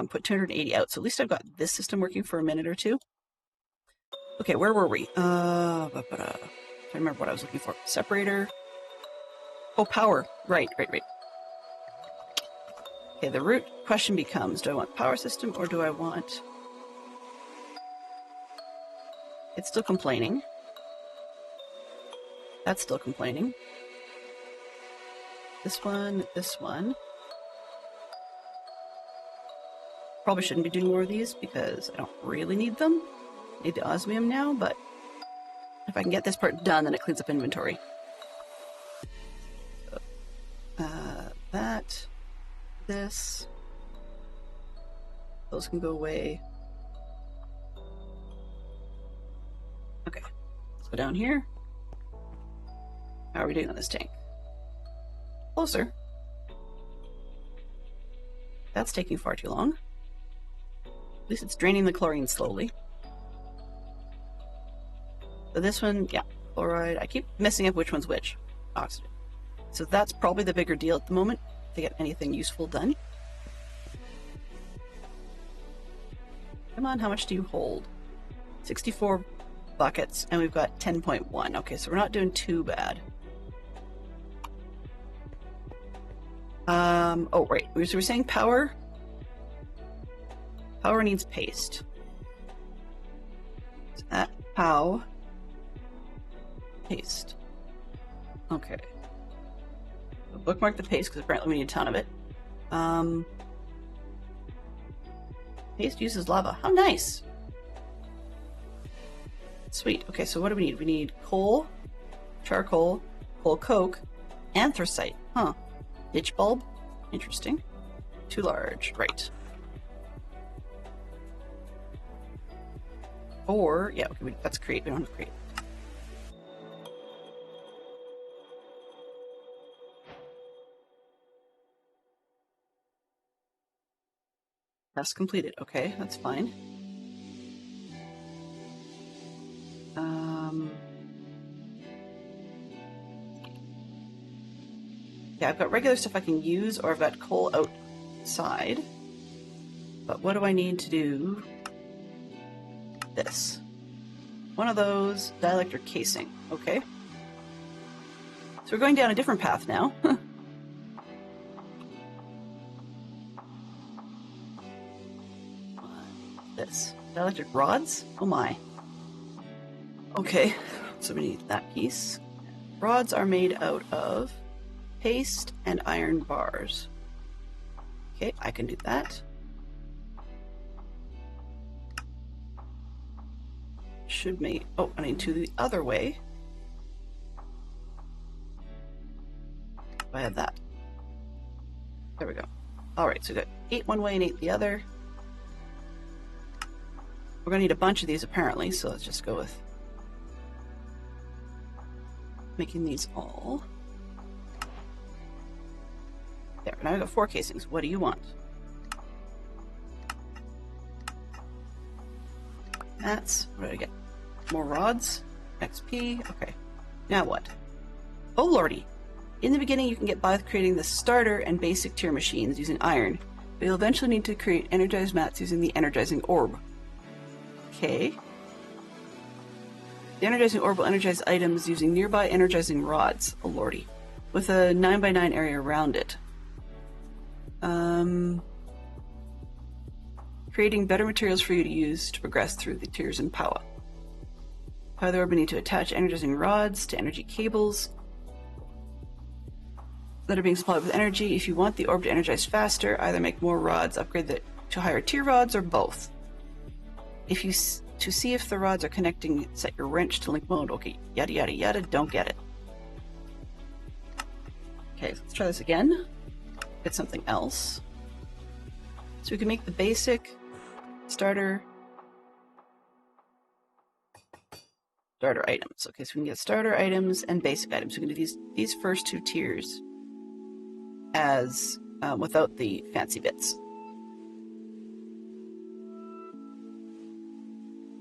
put 280 out. So at least I've got this system working for a minute or two. Okay, where were we? I remember what I was looking for. Separator. Oh, power. Right. Okay, the root question becomes, do I want power system or do I want... It's still complaining. That's still complaining. This one. Probably shouldn't be doing more of these because I don't really need them. I need the osmium now, but if I can get this part done, then it cleans up inventory. So, this. Those can go away. Okay, let's go down here. How are we doing on this tank? Closer. That's taking far too long. At least it's draining the chlorine slowly. So this one, yeah, chloride. I keep messing up which one's which. Oxygen. So that's probably the bigger deal at the moment to get anything useful done. Come on, how much do you hold? 64 buckets, and we've got 10.1. Okay, so we're not doing too bad. Oh, right. So we're saying power. Power needs paste. So that pow. Paste. Okay. So bookmark the paste because apparently we need a ton of it. Paste uses lava. How nice. Sweet. Okay, so what do we need? We need coal, charcoal, coal coke, anthracite. Huh. Ditch bulb? Interesting. Too large. Right. Or, yeah, okay, that's create. We don't have to create. Task completed. Okay, that's fine. Yeah, I've got regular stuff I can use, or I've got coal outside. But what do I need to do? This. One of those, dielectric casing. Okay. So we're going down a different path now. This. Dielectric rods? Oh my. Okay, so we need that piece. Rods are made out of paste and iron bars. Okay, I can do that. Should make... Oh, I need to the other way. I have that. There we go. Alright, so we got 8 one way and 8 the other. We're going to need a bunch of these apparently, so let's just go with making these all. There, now I've got 4 casings. What do you want? That's... What did I get? More rods? XP? Okay. Now what? Oh lordy! In the beginning you can get by with creating the starter and basic tier machines using iron, but you'll eventually need to create energized mats using the energizing orb. Okay. The energizing orb will energize items using nearby energizing rods. Oh lordy. With a 9x9 area around it. Creating better materials for you to use to progress through the tiers in power. Power the orb, we need to attach energizing rods to energy cables that are being supplied with energy. If you want the orb to energize faster, either make more rods, upgrade to higher tier rods, or both. If you to see if the rods are connecting, set your wrench to link mode. Okay, yada yada yada, don't get it. Okay, let's try this again. Get something else. So we can make the basic starter items. Okay, so we can get starter items and basic items. We can do these first 2 tiers as without the fancy bits.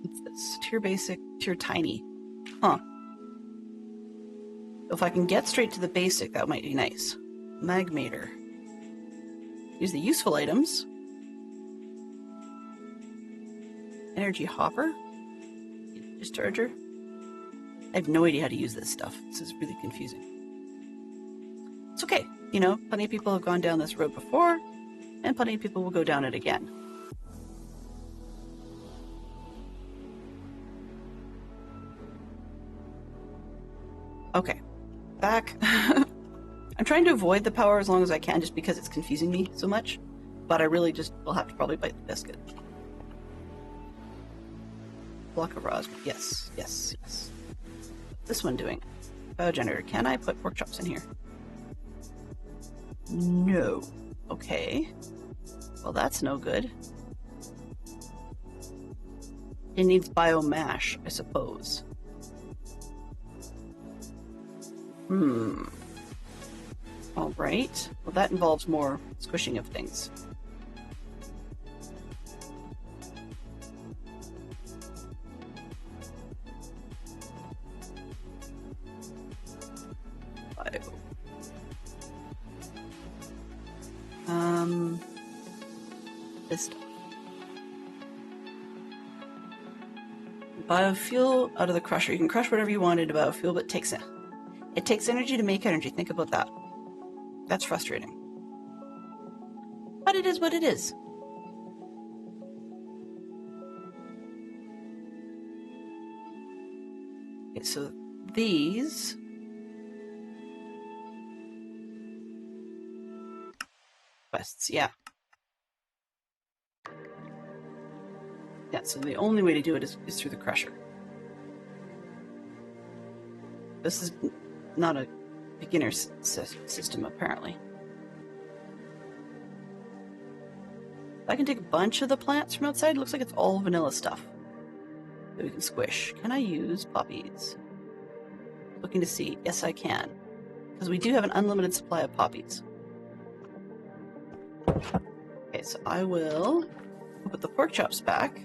What's this? Tier basic, tier tiny. Huh. If I can get straight to the basic, that might be nice. Magmator. Use the useful items. Energy hopper. Discharger. I have no idea how to use this stuff. This is really confusing. It's okay. You know, plenty of people have gone down this road before, and plenty of people will go down it again. Okay. Back. I'm trying to avoid the power as long as I can just because it's confusing me so much, but I really just will have to probably bite the biscuit. Block of rods. Yes, yes, yes. What's this one doing? Biogenerator. Can I put pork chops in here? No. Okay. Well, that's no good. It needs biomash, I suppose. Alright. Well, that involves more squishing of things. This stuff. Biofuel out of the crusher. You can crush whatever you want into biofuel, but it takes energy to make energy. Think about that. That's frustrating. But it is what it is. Okay, so these... quests, yeah. Yeah, so the only way to do it is through the crusher. This is not a beginner system, apparently. I can take a bunch of the plants from outside. It looks like it's all vanilla stuff that we can squish. Can I use poppies? Looking to see. Yes, I can. Because we do have an unlimited supply of poppies. Okay, so I will put the pork chops back.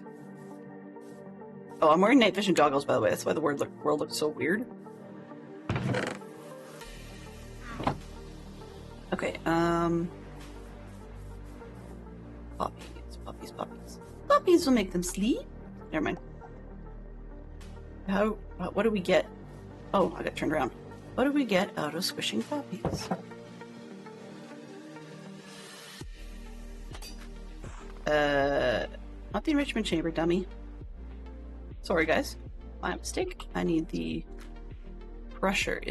Oh, I'm wearing night vision goggles, by the way. That's why the world looks so weird. Okay, poppies. Poppies will make them sleep. Never mind. What do we get? Oh, I got turned around. What do we get out of squishing poppies? Not the enrichment chamber, dummy. Sorry, guys. My mistake. I need the crusher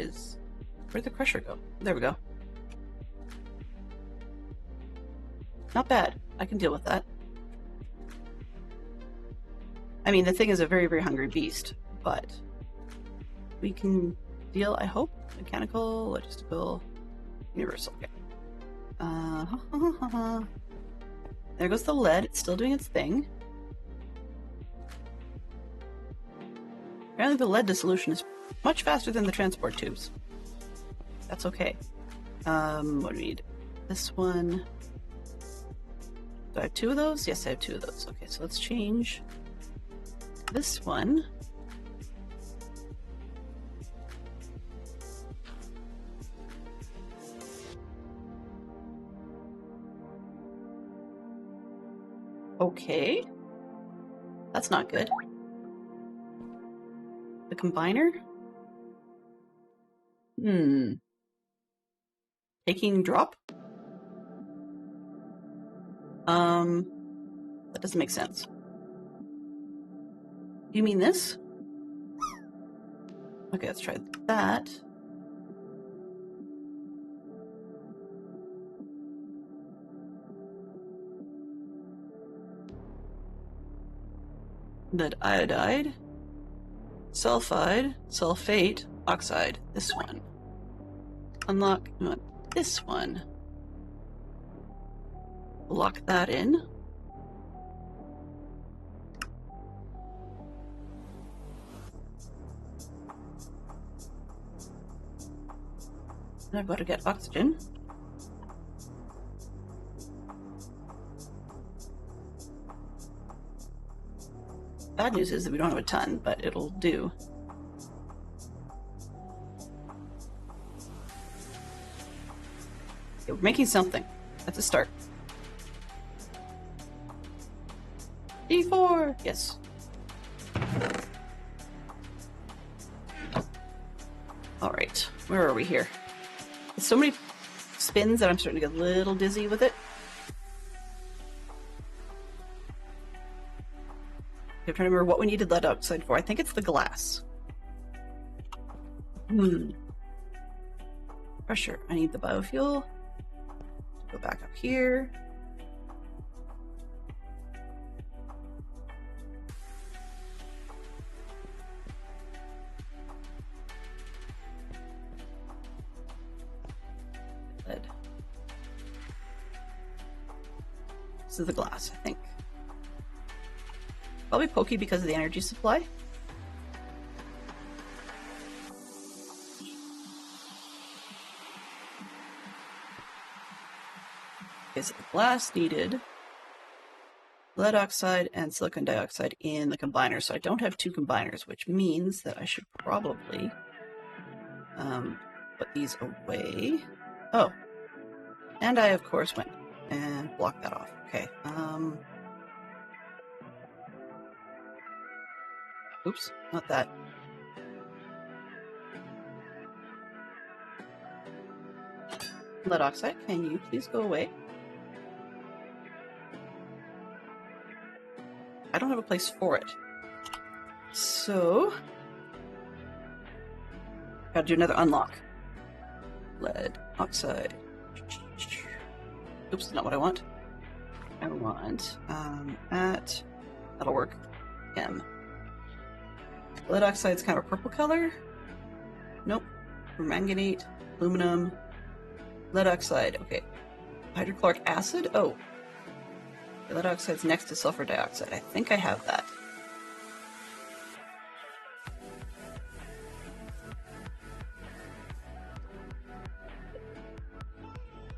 Where'd the crusher go? There we go. Not bad. I can deal with that. I mean, the thing is a very, very hungry beast, but we can deal, I hope. Mechanical, logistical, universal. Okay. There goes the lead. It's still doing its thing. Apparently the lead dissolution is much faster than the transport tubes. That's okay. What do we need? This one. Do I have 2 of those? Yes, I have 2 of those. Okay, so let's change this one. Okay. That's not good. The combiner? Taking drop? That doesn't make sense. You mean this? Okay, let's try that. Lead iodide, sulfide, sulfate, oxide. This one. Unlock this one. Lock that in. And I've got to get oxygen. Bad news is that we don't have a ton, but it'll do. Okay, we're making something. That's a start. D4! Yes. Alright, where are we here? There's so many spins that I'm starting to get a little dizzy with it. I'm trying to remember what we needed lead oxide for. I think it's the glass. Pressure. I need the biofuel. Go back up here. Lead. This is the glass, I think. Probably pokey because of the energy supply. Okay, so the glass needed lead oxide and silicon dioxide in the combiner. So I don't have 2 combiners, which means that I should probably put these away. Oh, and I of course went and blocked that off. Okay. Oops, not that. Lead oxide, can you please go away? I don't have a place for it. So, gotta do another unlock. Lead oxide. Oops, not what I want. I want, that'll work. M. Lead oxide's kind of a purple color. Nope. Permanganate, aluminum, lead oxide. Okay. Hydrochloric acid? Oh. Lead oxide's next to sulfur dioxide. I think I have that.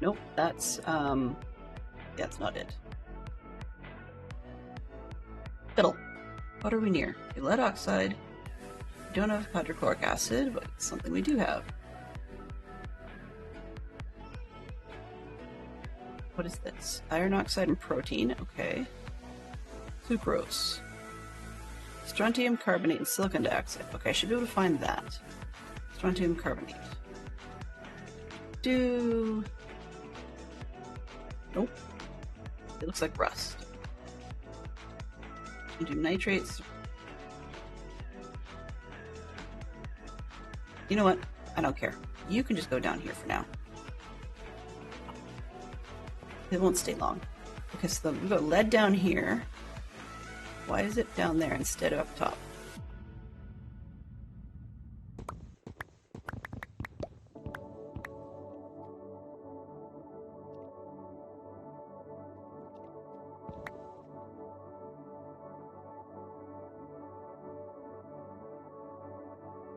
Nope, that's not it. Fiddle. What are we near? Okay, lead oxide. We don't have hydrochloric acid, but it's something we do have. What is this? Iron oxide and protein. Okay. Sucrose. Strontium carbonate and silicon dioxide. Okay, I should be able to find that. Strontium carbonate. Nope. It looks like rust. You do nitrates. You know what? I don't care. You can just go down here for now. It won't stay long. Okay, so we've got lead down here. Why is it down there instead of up top?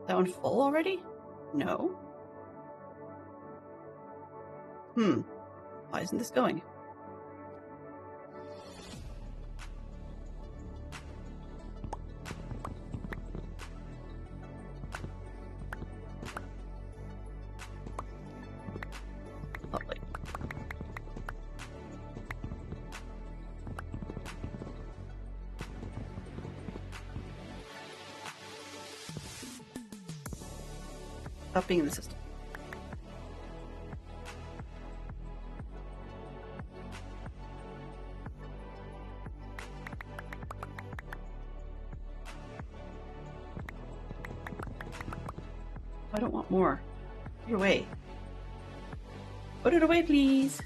That one full already? No. Why isn't this going? Lovely. Stop being in the system. I don't want more. Put it away. Put it away, please.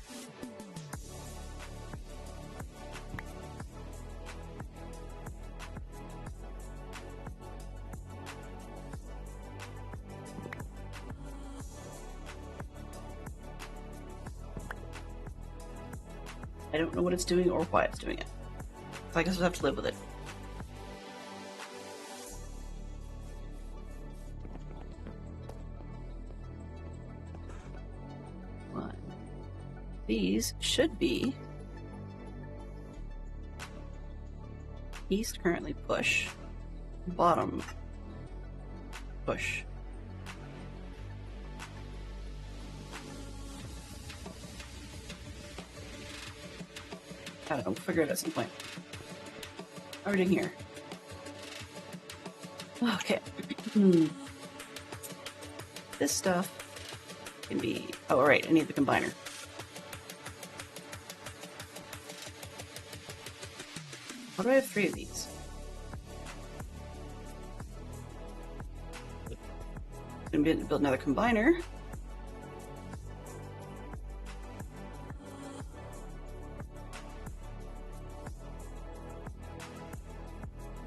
I don't know what it's doing or why it's doing it. So I guess we'll have to live with it. These should be east currently push, bottom push. I don't know, we'll figure it out at some point. How are we doing here? Okay. This stuff can be... Oh, right, I need the combiner. Why do I have 3 of these? I'm going to build another combiner.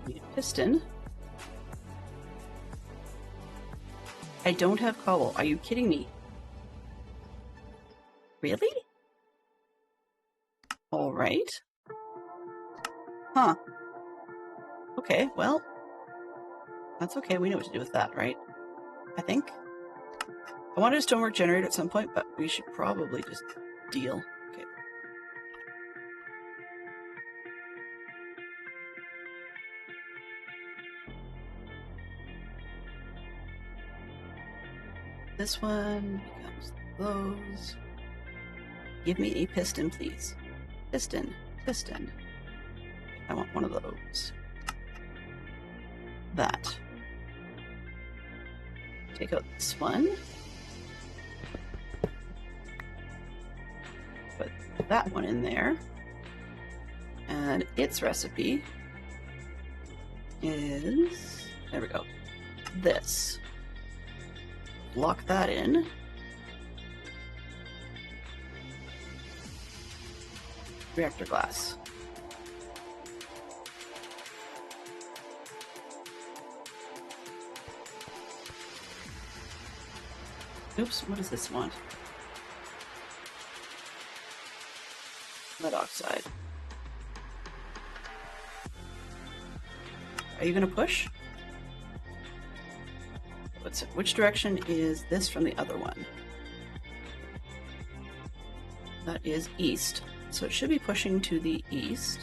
Need a piston. I don't have cobble. Are you kidding me? Really? All right. Huh. Okay, well, that's okay. We know what to do with that, right? I think. I wanted a stonework generator at some point, but we should probably just deal. Okay. This one becomes those. Give me a piston, please. Piston, piston. I want one of those. That. Take out this one. Put that one in there. And its recipe is... There we go. This. Lock that in. Reactor glass. Oops, what does this want? Lead oxide. Are you gonna push? Which direction is this from the other one? That is east. So it should be pushing to the east.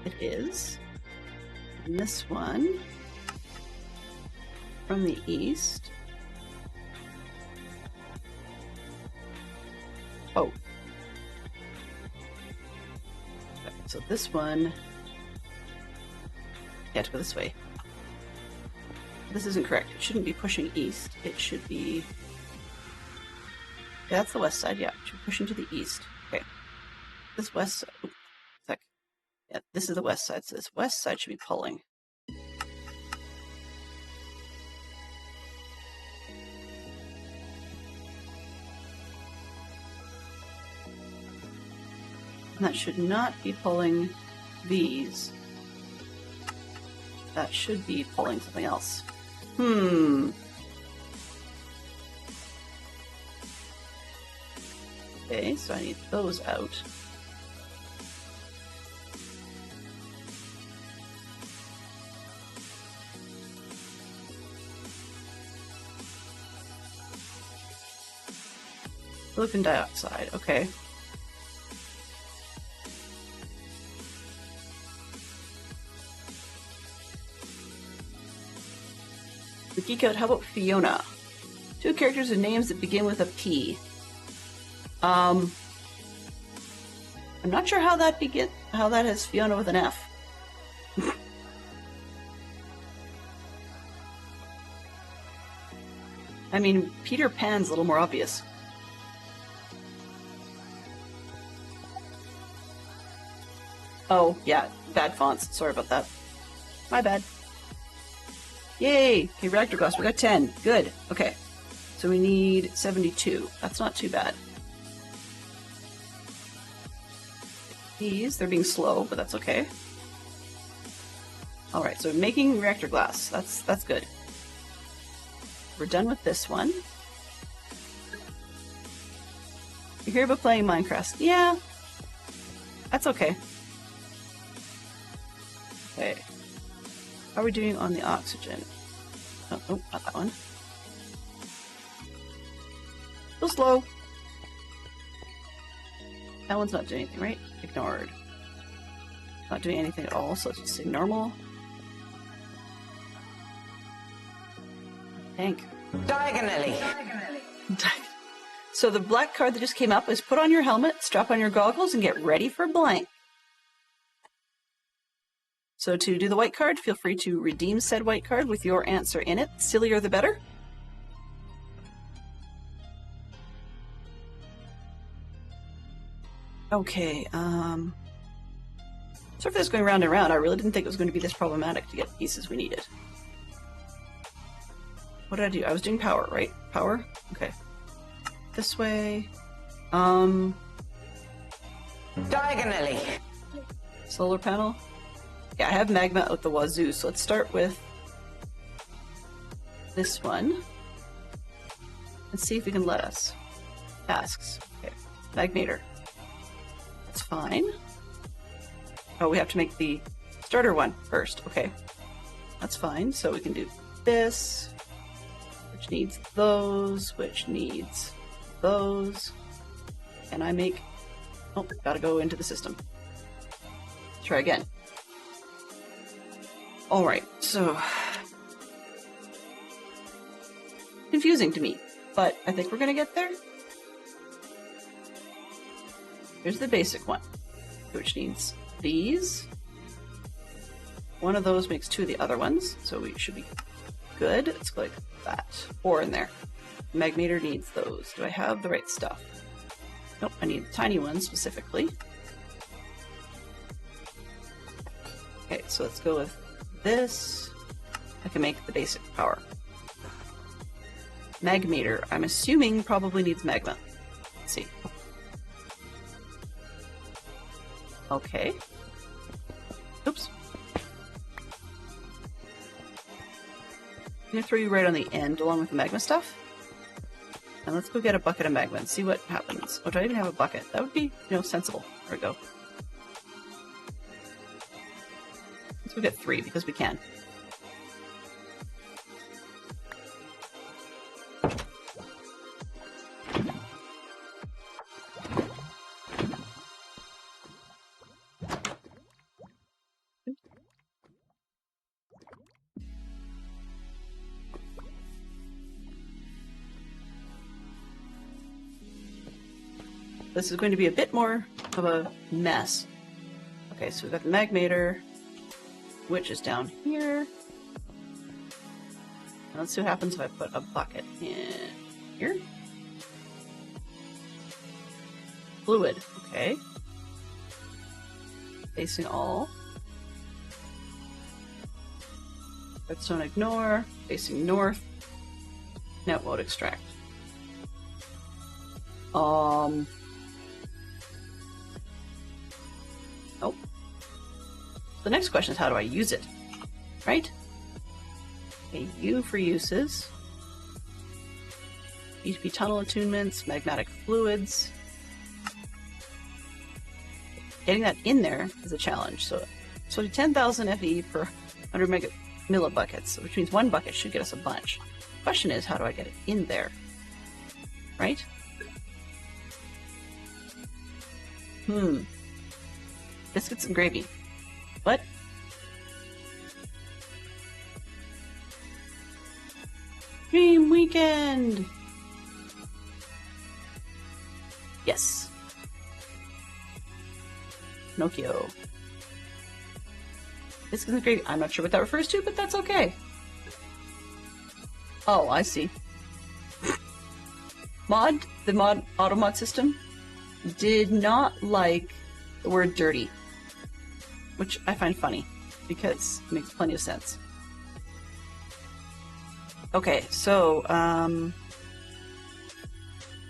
It is. And this one from the east. Oh. Okay, so this one. You have to go this way. This isn't correct. It shouldn't be pushing east. It should be... Yeah, that's the west side. Yeah, it should be pushing to the east. Okay. This west side... Oops, sec. Yeah, this is the west side, so this west side should be pulling. And that should not be pulling these. That should be pulling something else. Okay, so I need those out. Silicon dioxide, okay. The geek out, how about Fiona? 2 characters with names that begin with a P. I'm not sure how that has Fiona with an F. I mean, Peter Pan's a little more obvious. Oh, yeah, bad fonts. Sorry about that. My bad. Yay! Okay, reactor glass. We got 10. Good. Okay. So we need 72. That's not too bad. These, they're being slow, but that's okay. Alright, so making reactor glass. That's good. We're done with this one. You hear about playing Minecraft? Yeah. That's okay. Okay. How are we doing on the oxygen? Oh, not that one. Still slow. That one's not doing anything, right? Ignored. Not doing anything at all, so let's just say normal. Tank. Diagonally. So the black card that just came up is put on your helmet, strap on your goggles, and get ready for blank. So to do the white card, feel free to redeem said white card with your answer in it. The sillier the better. Okay, so if this is going round and round, I really didn't think it was going to be this problematic to get the pieces we needed. What did I do? I was doing power, right? Power? Okay. This way. Diagonally. Solar panel? Yeah, I have magma out the wazoo, so let's start with this one. Let's see if we can let us. Tasks. Okay. Magmator. That's fine. Oh, we have to make the starter one first. Okay. That's fine. So we can do this, which needs those, which needs those. Can I make... Oh, gotta go into the system. Try again. Alright, so... confusing to me, but I think we're gonna get there. Here's the basic one, which needs these. One of those makes 2 of the other ones, so we should be good. Let's go like that. 4 in there. Magmator needs those. Do I have the right stuff? Nope, I need tiny ones specifically. Okay, so let's go with this. I can make the basic power. Magmator, I'm assuming probably needs magma. Let's see. Okay. Oops. gonna throw you right on the end along with the magma stuff. And let's go get a bucket of magma and see what happens. Oh, do I even have a bucket? That would be, sensible. There we go. Let's go get 3 because we can. This is going to be a bit more of a mess. Okay, so we've got the magmator, which is down here. Now let's see what happens if I put a bucket in here. Fluid, okay. Facing all. Redstone ignore, facing north. Now mode extract. Nope. The next question is how do I use it? Right? Okay, U for uses. BTP tunnel attunements, magmatic fluids. Getting that in there is a challenge. So 10,000 FE per 100 millibuckets, which means 1 bucket should get us a bunch. The question is, how do I get it in there? Right? Biscuits and gravy. What? Dream weekend! Yes. Pinocchio. Biscuits and gravy. I'm not sure what that refers to, but that's okay. Oh, I see. The auto mod system did not like the word dirty, which I find funny because it makes plenty of sense. Okay, so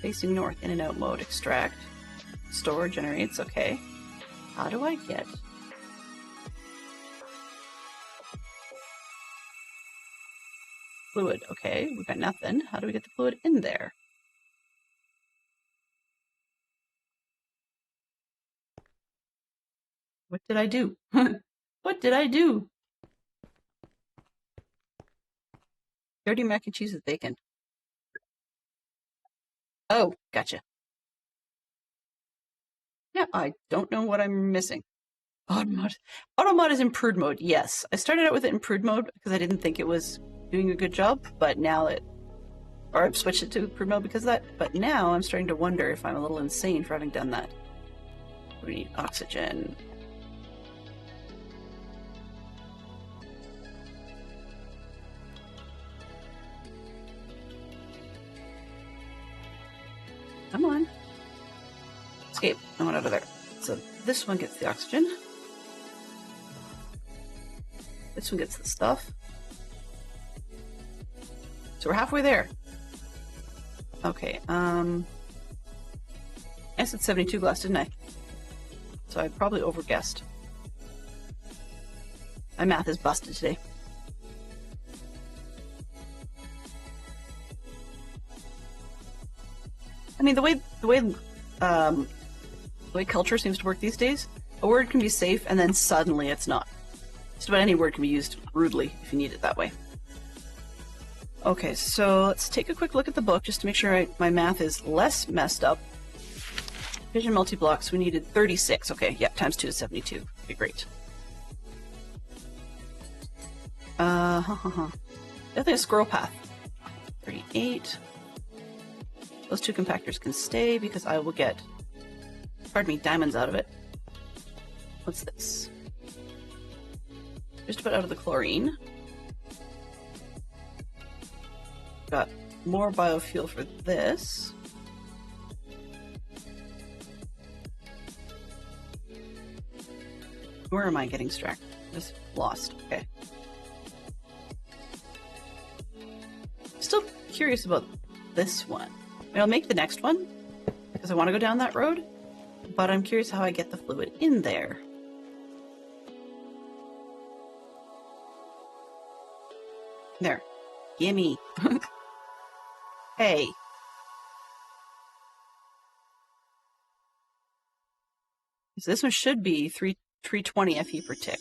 facing north, in and out mode, extract, store, generates, okay. How do I get fluid? Okay, we've got nothing. How do we get the fluid in there? What did I do? What did I do? Dirty mac and cheese with bacon. Oh, gotcha. Yeah, I don't know what I'm missing. Auto mod is improved mode, yes. I started out with it in improved mode because I didn't think it was doing a good job, but now I've switched it to improved mode because of that, but now I'm starting to wonder if I'm a little insane for having done that. We need oxygen. Come on. Escape. I went over there. So this one gets the oxygen. This one gets the stuff. So we're halfway there. Okay, I said 72 glass, didn't I? So I probably overguessed. My math is busted today. I mean, the way culture seems to work these days, a word can be safe and then suddenly it's not. Just about any word can be used rudely if you need it that way. Okay, so let's take a quick look at the book just to make sure my math is less messed up. Vision multi-blocks, we needed 36. Okay, yeah, times 2 is 72. Okay, great. Definitely a squirrel path. 38. Those 2 compactors can stay because I will get, pardon me, diamonds out of it. What's this? Just about out of the chlorine. Got more biofuel for this. Where am I getting distracted? Just lost. Okay. Still curious about this one. I mean, I'll make the next one because I want to go down that road, but I'm curious how I get the fluid in there. There. Gimme. Hey. So this one should be 320 FE per tick.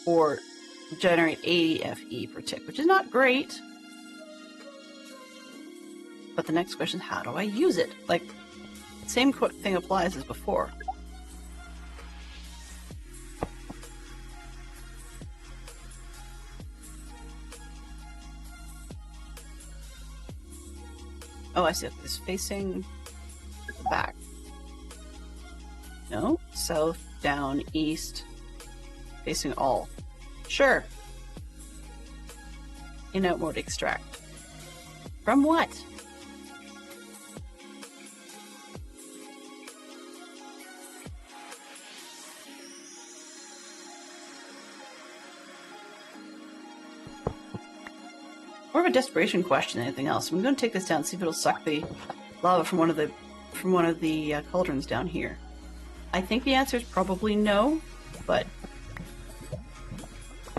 Or generate 80 FE per tick, which is not great. But the next question is, how do I use it? Like, same thing applies as before. Oh, I see. It's facing the back. No? South, down, east. Facing all. Sure. In-out mode extract. From what? More of a desperation question than anything else. I'm going to take this down and see if it'll suck the lava from one of the cauldrons down here. I think the answer is probably no, but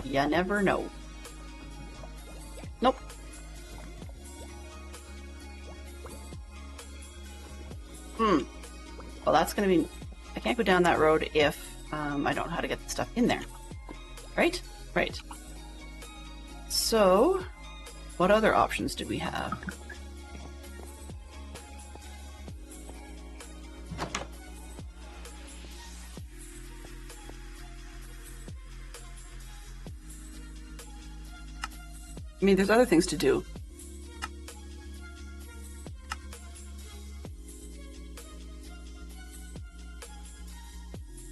you never know. Nope. Well, that's going to be... I can't go down that road if I don't know how to get the stuff in there. Right? Right. So... what other options do we have? I mean, there's other things to do.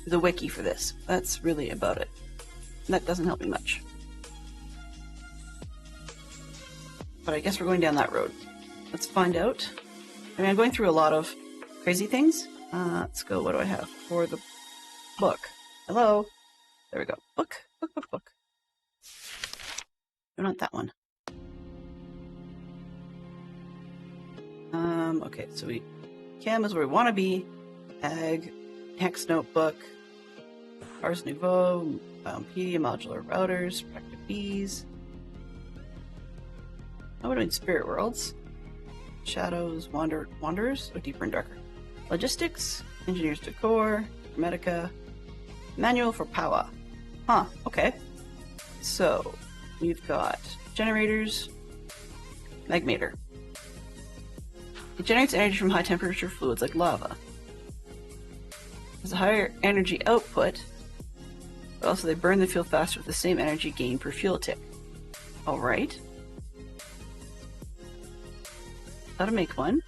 There's a wiki for this. That's really about it. That doesn't help me much. But I guess we're going down that road. Let's find out. I mean, I'm going through a lot of crazy things. Let's go. What do I have for the book? Hello? There we go. Book, book, book, book. No, not that one. Okay, so Chem is where we want to be. Ag, Hex Notebook, Ars Nouveau, Biopedia, Modular Routers, Protective Bees. How about doing Spirit Worlds? Shadows, Wanderers, or Deeper and Darker. Logistics, Engineers Decor, Medica, Manual for Power. Huh, okay. So, we've got generators, Magmator. It generates energy from high temperature fluids like lava. Has a higher energy output, but also they burn the fuel faster with the same energy gain per fuel tick. Alright. That'll make one.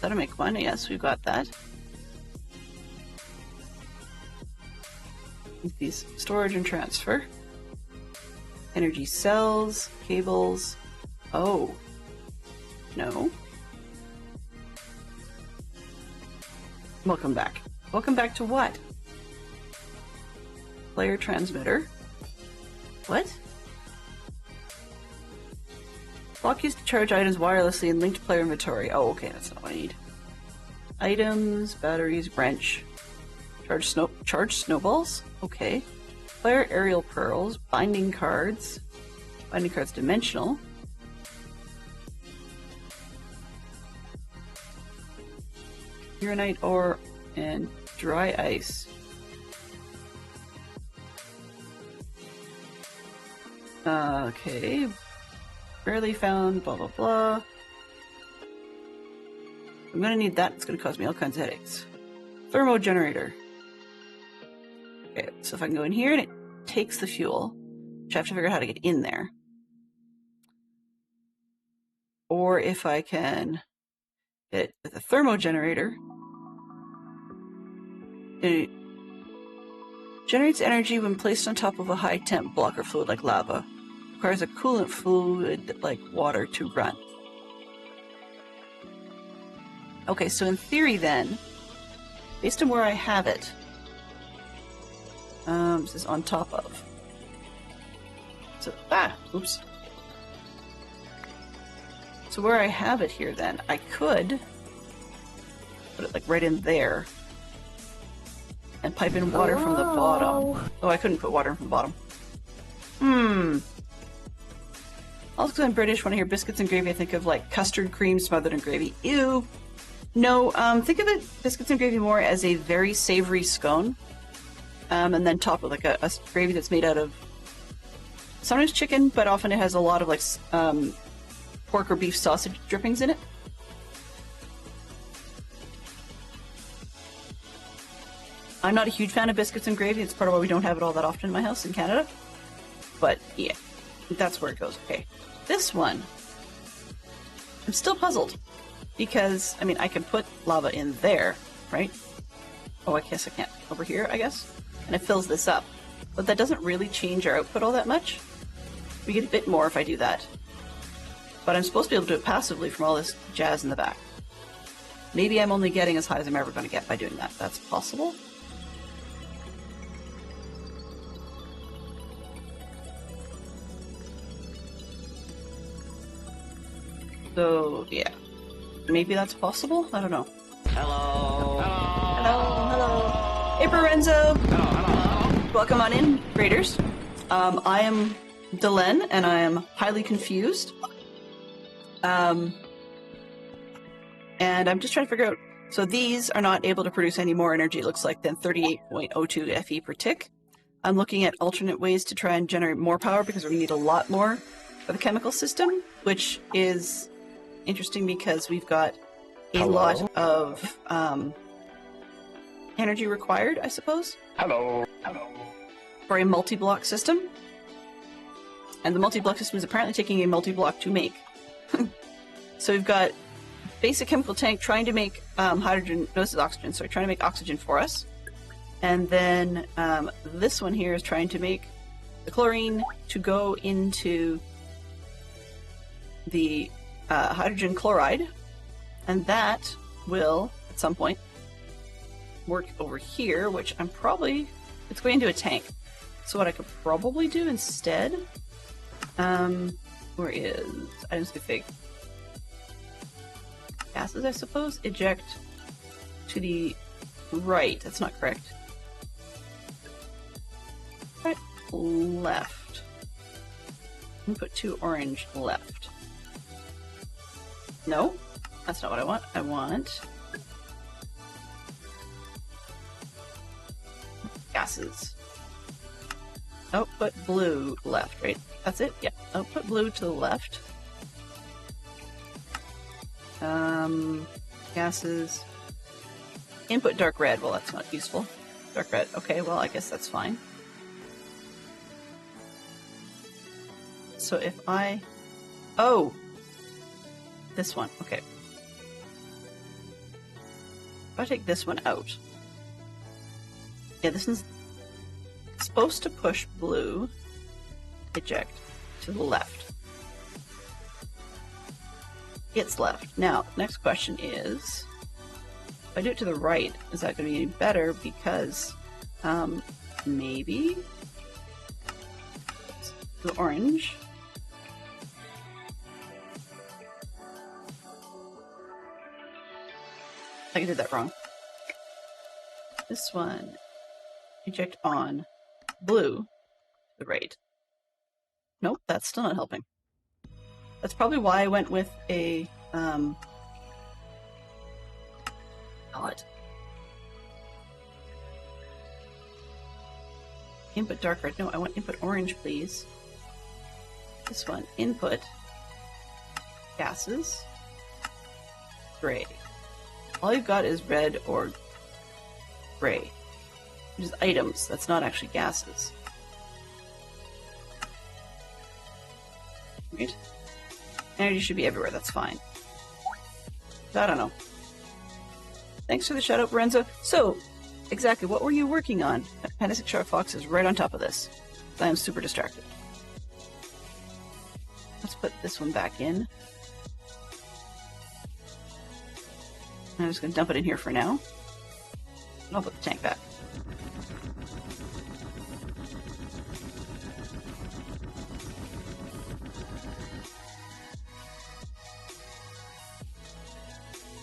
That'll make one, yes, we've got that. These storage and transfer. Energy cells, cables. Oh. No. Welcome back. Welcome back to what? Player transmitter. What? Lock used to charge items wirelessly and linked player inventory. Oh, okay, that's not what I need. Items, batteries, wrench. Charge snowballs? Okay. Player aerial pearls, binding cards. Binding cards dimensional. Uranite ore and dry ice. Okay. Rarely found, blah blah blah. I'm gonna need that, it's gonna cause me all kinds of headaches. Thermo generator. Okay, so if I can go in here and it takes the fuel, which I have to figure out how to get in there. Or if I can get it with a thermo generator. It generates energy when placed on top of a high temp block or fluid like lava. Requires a coolant fluid like water to run. Okay, so in theory then, based on where I have it, this is on top of. So, oops. So where I have it here then, I could put it like right in there and pipe in water from the bottom. Oh, I couldn't put water from the bottom. Also, because I'm British, when I hear biscuits and gravy, I think of like custard cream smothered in gravy. Ew. No, think of it, biscuits and gravy, more as a very savory scone. And then topped with like a gravy that's made out of sometimes chicken, but often it has a lot of like pork or beef sausage drippings in it. I'm not a huge fan of biscuits and gravy. It's part of why we don't have it all that often in my house in Canada. But yeah, that's where it goes. Okay, this one, I'm still puzzled because, I mean, I can put lava in there, right? Oh, I guess I can't. Over here, I guess? And it fills this up. But that doesn't really change our output all that much. We get a bit more if I do that. But I'm supposed to be able to do it passively from all this jazz in the back. Maybe I'm only getting as high as I'm ever going to get by doing that. That's possible. So, yeah. Maybe that's possible? I don't know. Hello. Hello, hello. Hey, Lorenzo. Hello. Welcome on in, Raiders. I am Delenn, and I am highly confused. And I'm just trying to figure out... So these are not able to produce any more energy, it looks like, than 38.02 FE per tick. I'm looking at alternate ways to try and generate more power because we need a lot more for the chemical system, which is interesting because we've got a lot of energy required, I suppose. Hello. For a multi-block system. And the multi-block system is apparently taking a multi-block to make. So we've got basic chemical tank trying to make hydrogen, no, this is oxygen, sorry, trying to make oxygen for us. And then this one here is trying to make the chlorine to go into the hydrogen chloride. And that will, at some point, work over here, which I'm probably, it's going into a tank. So what I could probably do instead, where is items config? Gases, I suppose? Eject to the right. That's not correct. Right, left. Input 2 orange left. No, that's not what I want. I want gases. Output blue left, right? That's it? Yeah. Output blue to the left. Gases. Input dark red. Well, that's not useful. Dark red. Okay, well, I guess that's fine. So if I... Oh! This one. Okay. If I take this one out... Yeah, this one's supposed to push blue. Eject to the left. It's left. Now, next question is, if I do it to the right, is that going to be any better? Because, maybe the orange. I did that wrong. This one, eject on blue to the right. Nope, that's still not helping. That's probably why I went with a, input dark red. No, I want input orange, please. This one, input gases, gray. All you've got is red or gray, which is items. That's not actually gases. Right? Energy should be everywhere, that's fine. I don't know. Thanks for the shout out, Lorenzo. So, exactly, what were you working on? Appendices Shark Fox is right on top of this. I am super distracted. Let's put this one back in. I'm just going to dump it in here for now. And I'll put the tank back.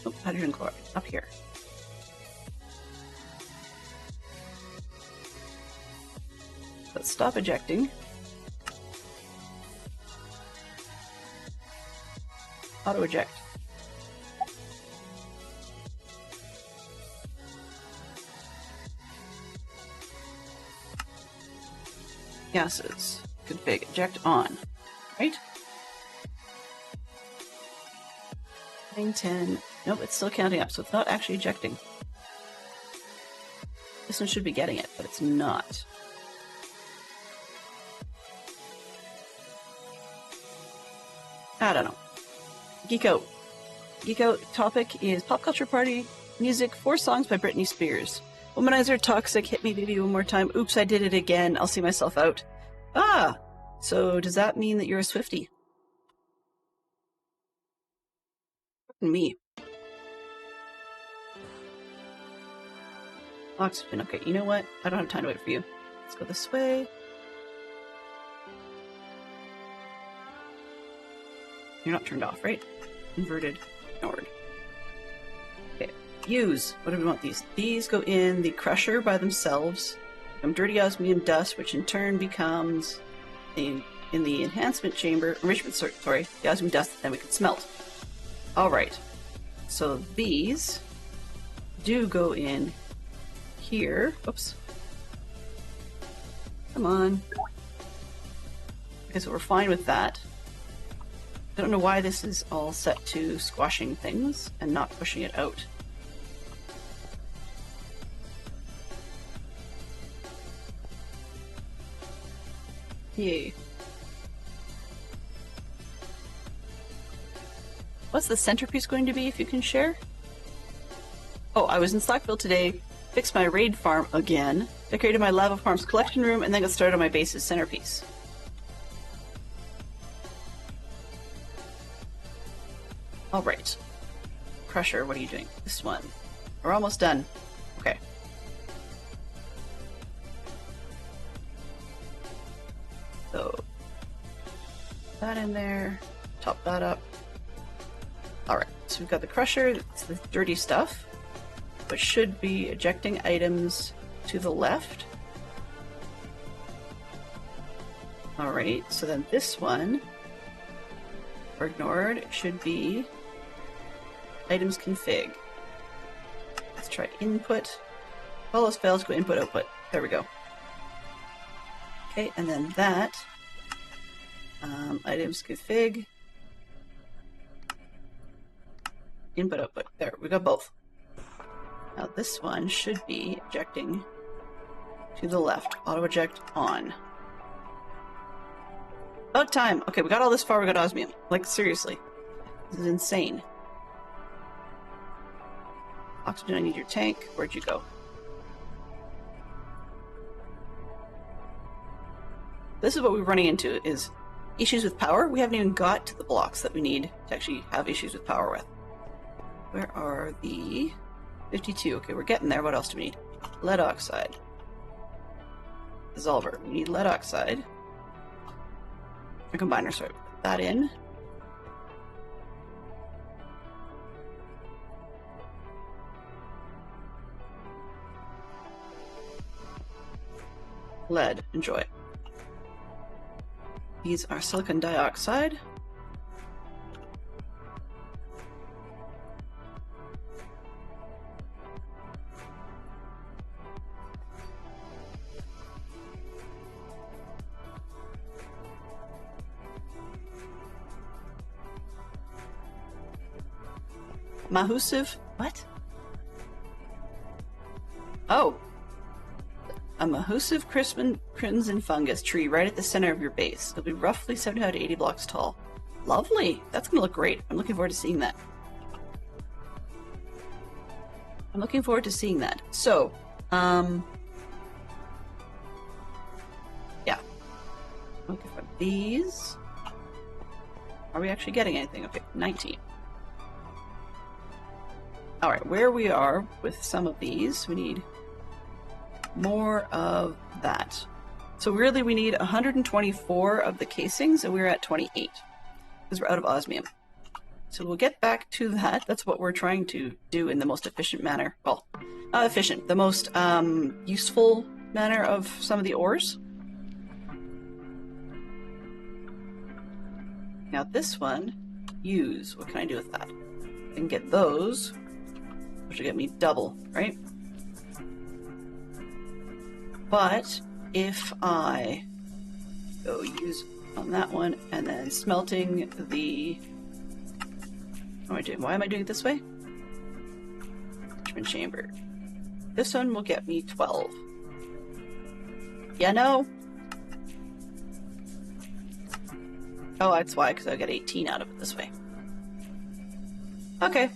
Oh, hydrogen chloride, up here. Let's stop ejecting. Auto eject. Gases. Config. Eject on. Right? 9, 10. Nope, it's still counting up, so it's not actually ejecting. This one should be getting it, but it's not. I don't know. Geek Out. Geek Out topic is Pop Culture Party music, 4 songs by Britney Spears. Womanizer, Toxic, Hit Me Baby One More Time, Oops, I Did It Again, I'll See Myself Out. Ah! So does that mean that you're a Swiftie? Me. Oxygen, okay, you know what? I don't have time to wait for you. Let's go this way. You're not turned off, right? Inverted. Ignored. Okay. Use. What do we want these? These go in the crusher by themselves. Become dirty osmium dust, which in turn becomes in the enhancement chamber, enrichment, sorry, the osmium dust that then we can smelt. Alright. So these do go in here. Oops. Come on. Okay, so we're fine with that. I don't know why this is all set to squashing things and not pushing it out. Yay. What's the centerpiece going to be, if you can share? Oh, I was in Slackville today, fixed my raid farm again, decorated my lava farm's collection room, and then got started on my base's centerpiece. Alright. Crusher, what are you doing? This one. We're almost done. Okay. So, that in there, top that up. Alright, so we've got the crusher, it's the dirty stuff, which should be ejecting items to the left. Alright, so then this one, or ignored, it should be items config. Let's try input. All those fails go input output. There we go. Okay, and then that items config input output. There, we got both. Now this one should be ejecting to the left. Auto eject on. About time. Okay, we got all this far. We got osmium. Like seriously, this is insane. Oxygen, I need your tank. Where'd you go? This is what we're running into, is issues with power. We haven't even got to the blocks that we need to actually have issues with power with. Where are the 52? Okay, we're getting there. What else do we need? Lead oxide. Dissolver. We need lead oxide. A combiner, sorry. Put that in. Lead. Enjoy. These are silicon dioxide. Mahusive? What? Oh. A mahusive crimson fungus tree right at the center of your base. It'll be roughly 75 to 80 blocks tall. Lovely! That's gonna look great. I'm looking forward to seeing that. So, yeah. Looking for these. Are we actually getting anything? Okay, 19. Alright, where we are with some of these, we need more of that. So really we need 124 of the casings, and we're at 28, because we're out of osmium. So we'll get back to that. That's what we're trying to do in the most efficient manner. Well, not efficient, the most useful manner of some of the ores. Now this one use. What can I do with that? I can get those, which will get me double, right? But if I go use on that one and then smelting the... What am I doing? Why am I doing it this way? Enrichment chamber. This one will get me 12. Yeah, no. Oh, that's why, because I'll get 18 out of it this way. Okay.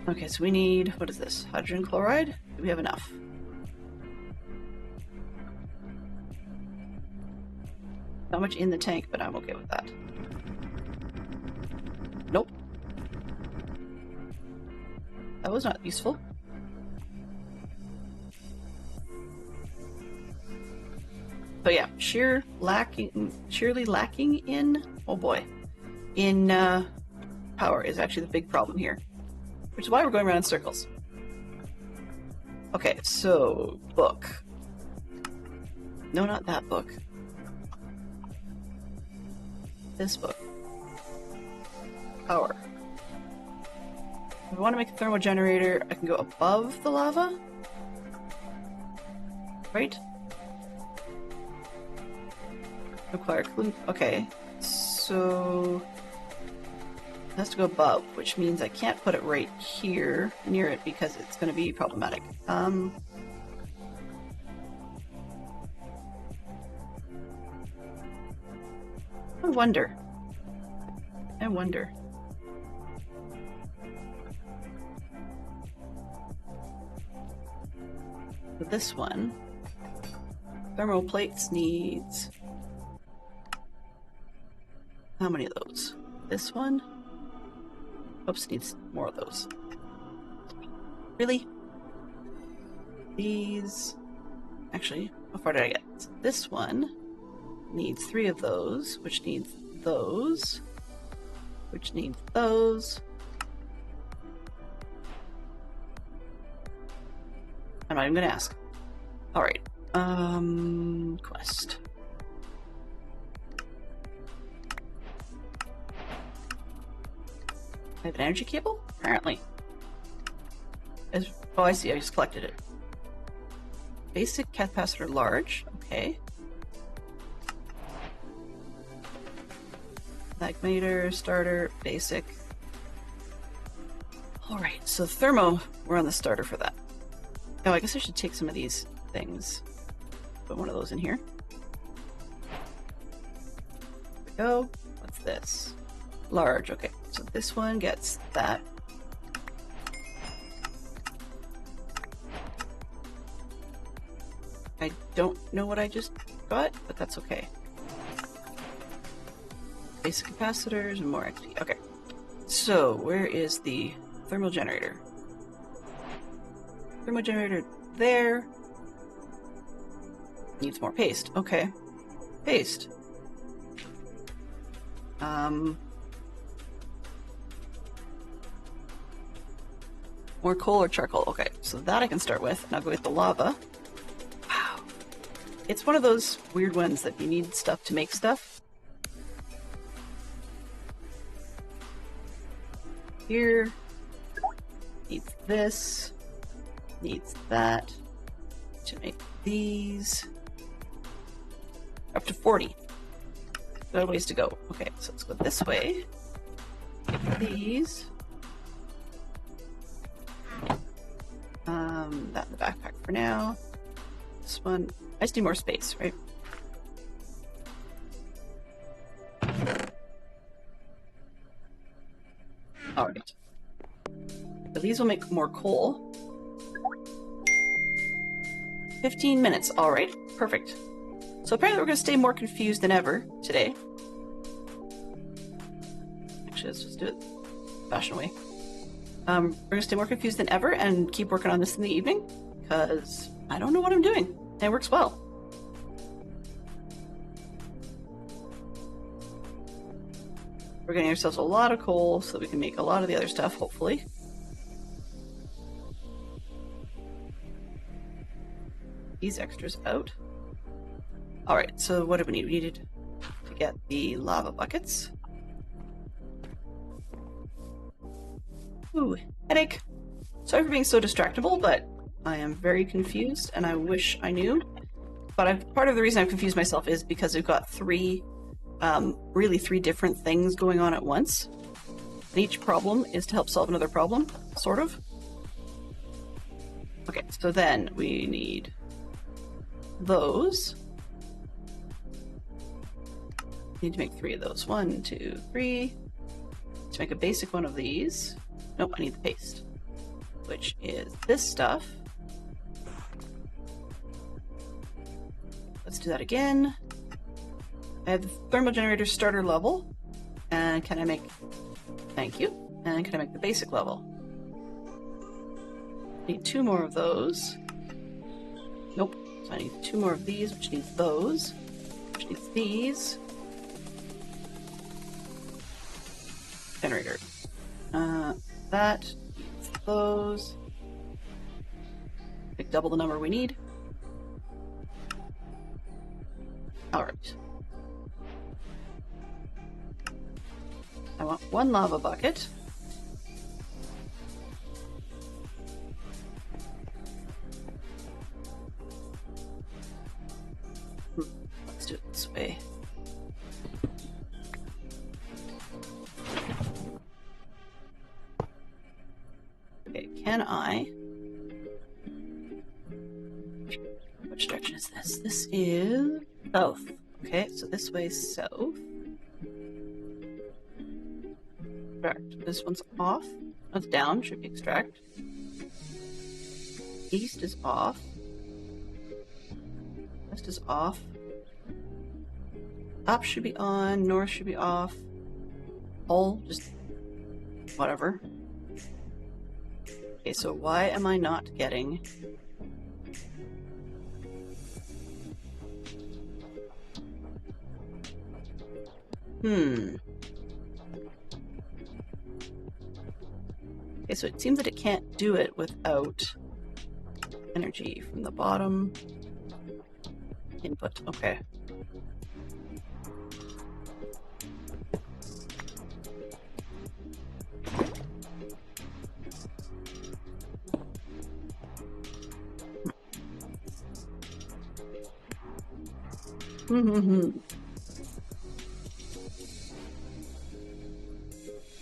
Okay, so we need, what is this? Hydrogen chloride? Do we have enough? Not much in the tank, but I'm okay with that. Nope. That was not useful. But yeah, sheerly lacking in, oh boy, in power is actually the big problem here. Which is why we're going around in circles. Okay, so, book. No, not that book. This book. Power. If I want to make a thermal generator, I can go above the lava. Right? Require clue. Okay, so it has to go above, which means I can't put it right here near it because it's going to be problematic. I wonder. With this one, thermal plates needs... How many of those? This one? Oops, needs more of those. Really? These... Actually, how far did I get? So this one needs 3 of those, which needs those, which needs those. I'm not even gonna ask. Alright. Quest. I have an energy cable? Apparently. Oh, I see. I just collected it. Basic capacitor large. Okay. Magmator, starter, basic. Alright, so thermo, we're on the starter for that. Oh, I guess I should take some of these things. Put one of those in here. There we go. What's this? Large, okay. So this one gets that. I don't know what I just got, but that's okay. Basic capacitors and more XP. Okay. So, where is the thermal generator? Thermal generator there. Needs more paste. Okay. Paste. More coal or charcoal. Okay, so that I can start with. And I'll go with the lava. Wow. It's one of those weird ones that you need stuff to make stuff. Here. Needs this. Needs that. To make these. Up to 40. Got a ways to go. Okay, so let's go this way. These. That in the backpack for now. This one. I just need more space, right? Alright. So these will make more coal. 15 minutes. Alright. Perfect. So apparently we're going to stay more confused than ever today. Actually, let's just do it fashion way. We're going to stay more confused than ever and keep working on this in the evening, because I don't know what I'm doing. And it works well. We're getting ourselves a lot of coal so that we can make a lot of the other stuff, hopefully. These extras out. Alright, so what do we need? We needed to get the lava buckets. Ooh, headache. Sorry for being so distractible, but I am very confused and I wish I knew. But part of the reason I've confused myself is because we've got really three different things going on at once. And each problem is to help solve another problem, sort of. Okay, so then we need those. Need to make 3 of those. 1, 2, 3. To make a basic one of these. Nope, I need the paste, which is this stuff. Let's do that again. I have the thermal generator starter level. And can I make... Thank you. And can I make the basic level? Need 2 more of those. Nope. So I need 2 more of these, which needs those. Which needs these. Generator. That needs those. Like double the number we need. Alright. I want 1 lava bucket. Let's do it this way. Okay, can I... Which direction is this? This is south. Okay, so this way is south. Extract. This one's off. That's down, should be extract. East is off. West is off. Up should be on, north should be off. All just whatever. Okay, so why am I not getting... Okay, so it seems that it can't do it without energy from the bottom. Input, okay.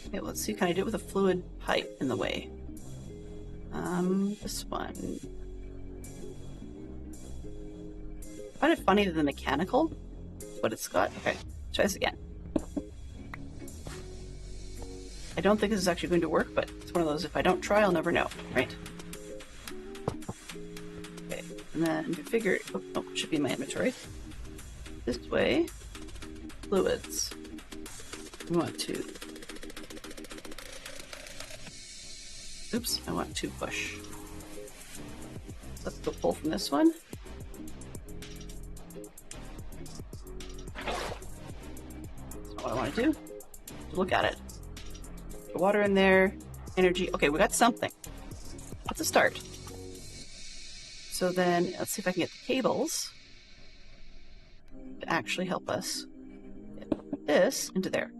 Okay, let's see, can I do it with a fluid pipe in the way? This one. I find it funny that the mechanical is what it's got. Okay, try this again. I don't think this is actually going to work, but it's one of those, if I don't try, I'll never know, right? Okay, and then configure, oh, no, it should be in my inventory. This way, fluids. We want to, oops, I want to push. Let's go pull from this one. That's not what I want to do. Look at it. The water in there, energy. Okay, we got something. That's a start. So then, let's see if I can get the cables to actually help us get this into there.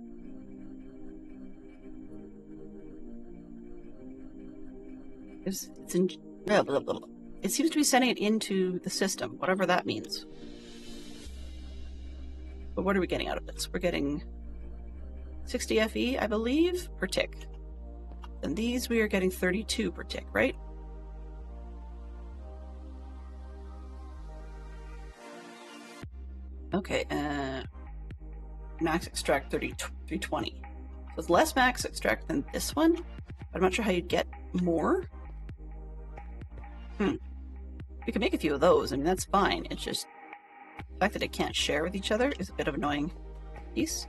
It's in, blah, blah, blah, blah. It seems to be sending it into the system, whatever that means. But what are we getting out of this? We're getting 60 FE, I believe, per tick. And these we are getting 32 per tick, right? Okay, max extract 320. So it's less max extract than this one, but I'm not sure how you'd get more. We can make a few of those, I mean, that's fine. It's just the fact that it can't share with each other is a bit of an annoying piece.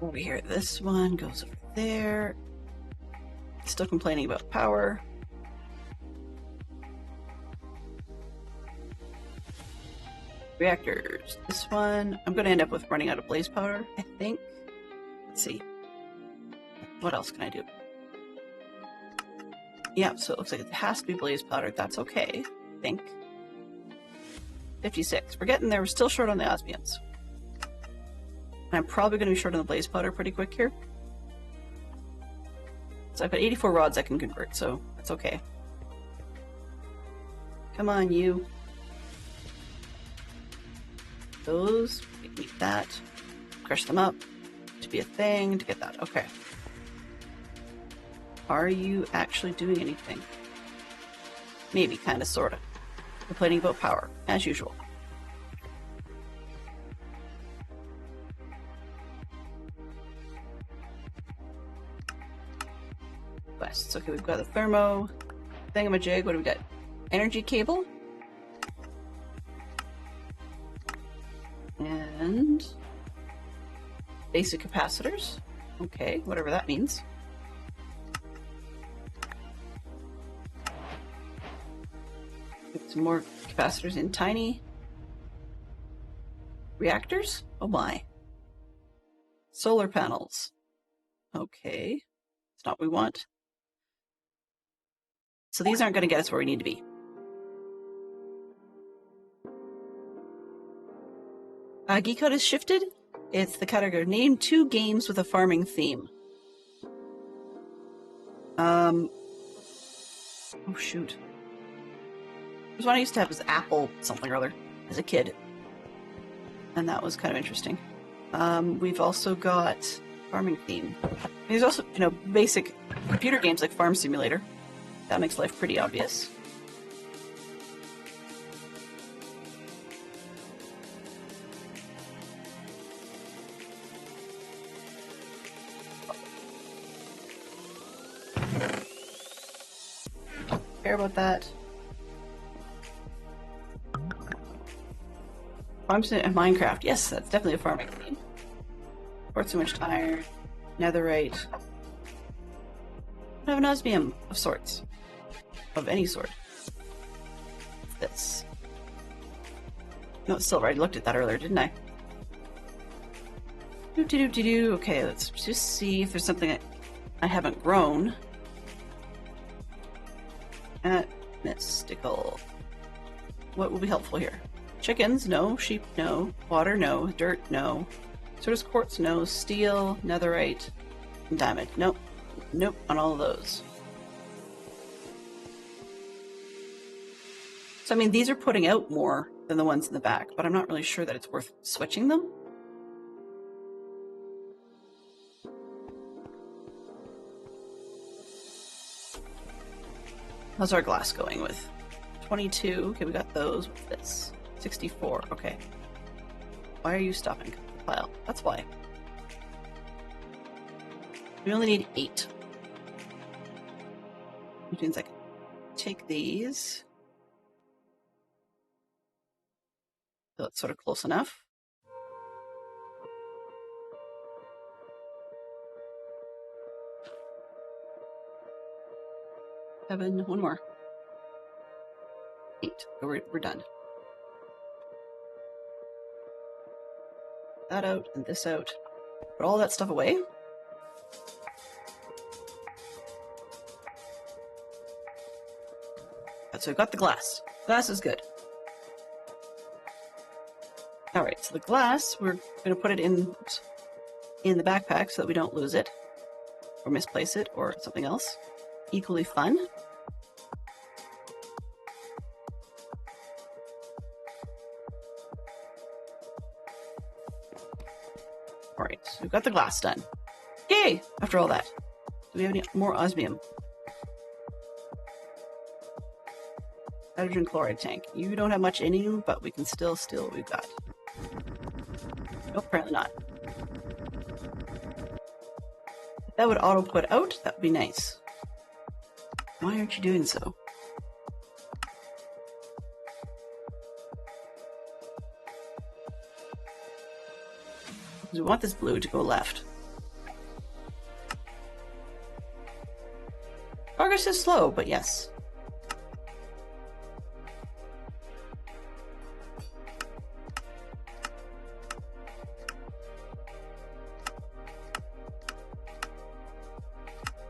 Over here, this one goes over there. Still complaining about power. Reactors. This one, I'm going to end up with running out of blaze powder, I think. Let's see. What else can I do? Yeah, so it looks like it has to be blaze powder. That's okay, I think. 56. We're getting there. We're still short on the osmiums. I'm probably going to be short on the blaze powder pretty quick here. So I've got 84 rods I can convert, so that's okay. Come on, you. Those, we need that. Crush them up to be a thing, to get that. Okay. Are you actually doing anything? Maybe, kind of, sort of. Complaining about power, as usual. Quests. Okay, we've got the thermo thingamajig. What do we got? Energy cable. And basic capacitors. Okay, whatever that means. Get some more capacitors in tiny reactors. Oh my. Solar panels. Okay. It's not what we want. So these aren't going to get us where we need to be. Geek Code is shifted. It's the category. Name 2 games with a farming theme. Oh shoot. There's one I used to have as Apple something or other as a kid. And that was kind of interesting. We've also got farming theme. There's also, you know, basic computer games like Farm Simulator. That makes life pretty obvious. Care about that. I'm saying Minecraft. Yes, that's definitely a farming theme. Quartz enriched iron, netherite. I have an osmium of sorts. Of any sort. This. No, it's silver. I looked at that earlier, didn't I? Do. Okay, let's just see if there's something I haven't grown. Mystical. What will be helpful here? Chickens, no. Sheep, no. Water, no. Dirt, no. So does quartz, no. Steel, netherite, and diamond. Nope. Nope on all of those. So, I mean, these are putting out more than the ones in the back, but I'm not really sure that it's worth switching them. How's our glass going with? 22. Okay, we got those. What's this? 64. Okay. Why are you stopping the pile? That's why. We only need 8. Which means I can take these. So it's sort of close enough. 7, one more. 8. We're done. That out and this out. Put all that stuff away. So we've got the glass. Glass is good. Alright, so the glass, we're going to put it in the backpack so that we don't lose it. Or misplace it, or something else. Equally fun. Alright, so we've got the glass done. Yay! After all that. Do we have any more osmium? Hydrogen chloride tank. You don't have much in you, but we can still steal what we've got. Nope, apparently not. If that would auto put out, that would be nice. Why aren't you doing so? Because we want this blue to go left. Progress is slow, but yes.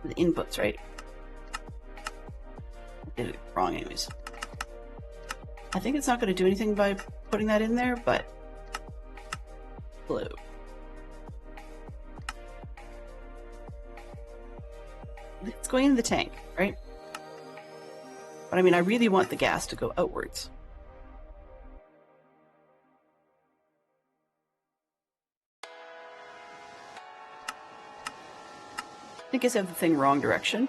The inputs, right? I did it wrong anyways. I think it's not going to do anything by putting that in there, but blue. it's going in the tank, right? But I mean, I really want the gas to go outwards. I think I have the thing wrong direction.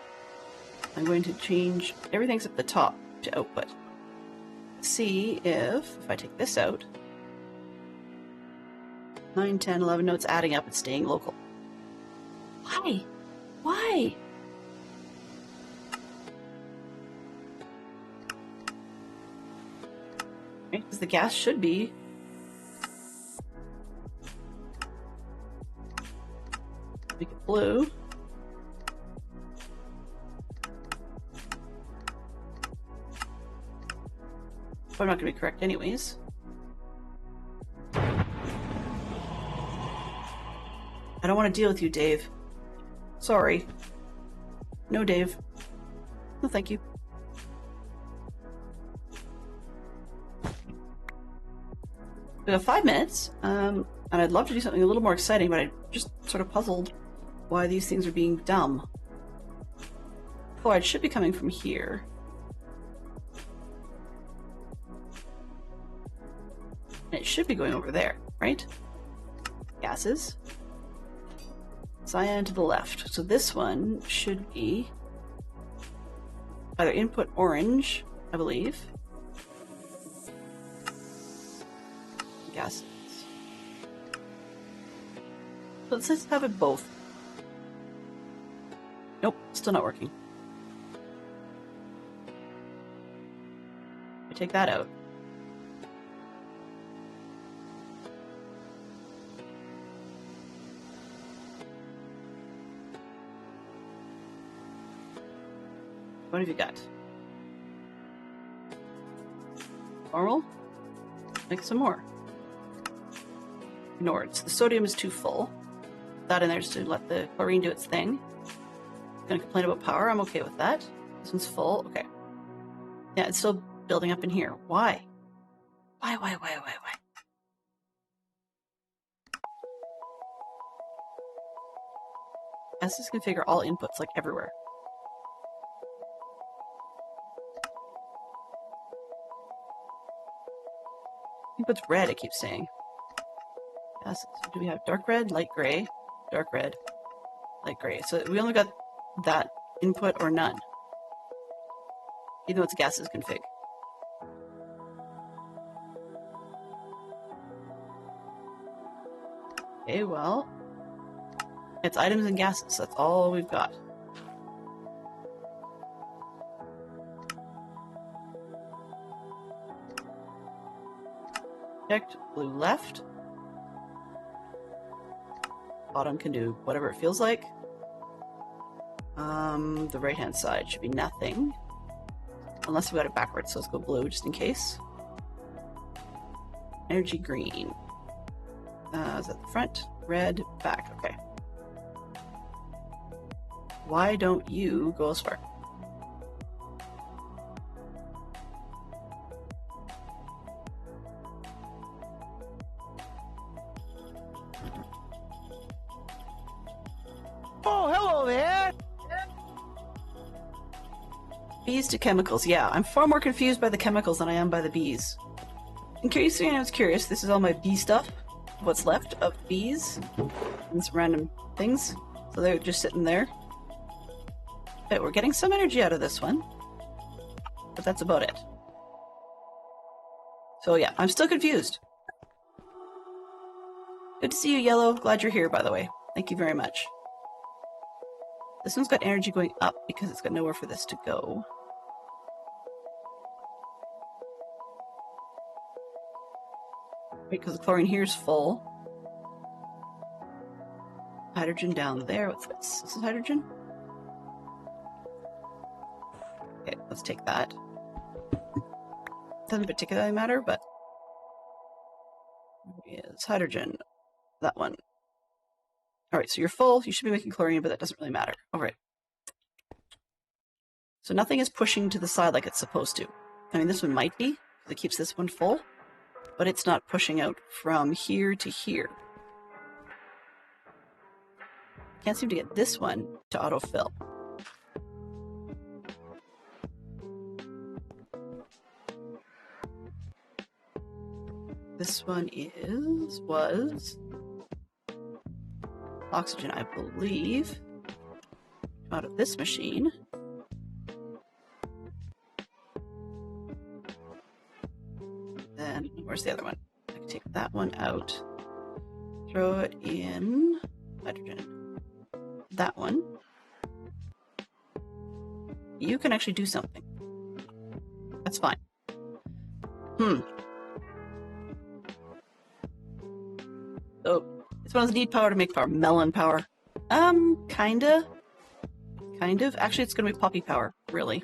I'm going to change everything except the top to output. See if I take this out, 9, 10, 11, no, it's adding up, it's staying local. Why? Why? Right, because the gas should be make it blue. But I'm not going to be correct anyways. I don't want to deal with you, Dave. Sorry. No, Dave. No, thank you. We have 5 minutes, and I'd love to do something a little more exciting, but I'm just sort of puzzled why these things are being dumb. Chloride should be coming from here. And it should be going over there, right? Gases. Cyan to the left. So this one should be either input orange, I believe. Gases. So let's just have it both. Nope, still not working. I take that out. What have you got? Normal? Make some more. Ignored. So the sodium is too full. That in there just to let the chlorine do its thing. Gonna complain about power. I'm okay with that. This one's full. Okay. Yeah, it's still building up in here. Why? Why? Let's just configure all inputs like everywhere. Input's red, it keeps saying. Yes, so do we have dark red, light gray, dark red, light gray? So we only got that input or none. Even though it's gases config. Okay, well, it's items and gases. That's all we've got. Checked, blue left. Bottom can do whatever it feels like. The right-hand side should be nothing. Unless we got it backwards, so let's go blue just in case. Energy green. Is that the front? Red, back, okay. Why don't you go as far? Oh, hello there! Bees to chemicals. Yeah, I'm far more confused by the chemicals than I am by the bees. In case I was curious, this is all my bee stuff. What's left of bees and some random things. So they're just sitting there. But we're getting some energy out of this one. But that's about it. So yeah, I'm still confused. Good to see you, Yellow. Glad you're here, by the way. Thank you very much. This one's got energy going up because it's got nowhere for this to go. Right, because the chlorine here is full. Hydrogen down there. What's this? This is hydrogen? Okay, let's take that. Doesn't particularly matter, but it's hydrogen. That one. Alright, so you're full. You should be making chlorine, but that doesn't really matter. Alright. So nothing is pushing to the side like it's supposed to. I mean, this one might be, because it keeps this one full, but it's not pushing out from here to here. Can't seem to get this one to autofill. This one was oxygen, I believe, out of this machine. Then, where's the other one? I can take that one out, throw it in hydrogen. That one. You can actually do something. That's fine. So, this one doesn't need power to make power. Melon power. Kinda. Kind of. Actually, it's gonna be poppy power, really.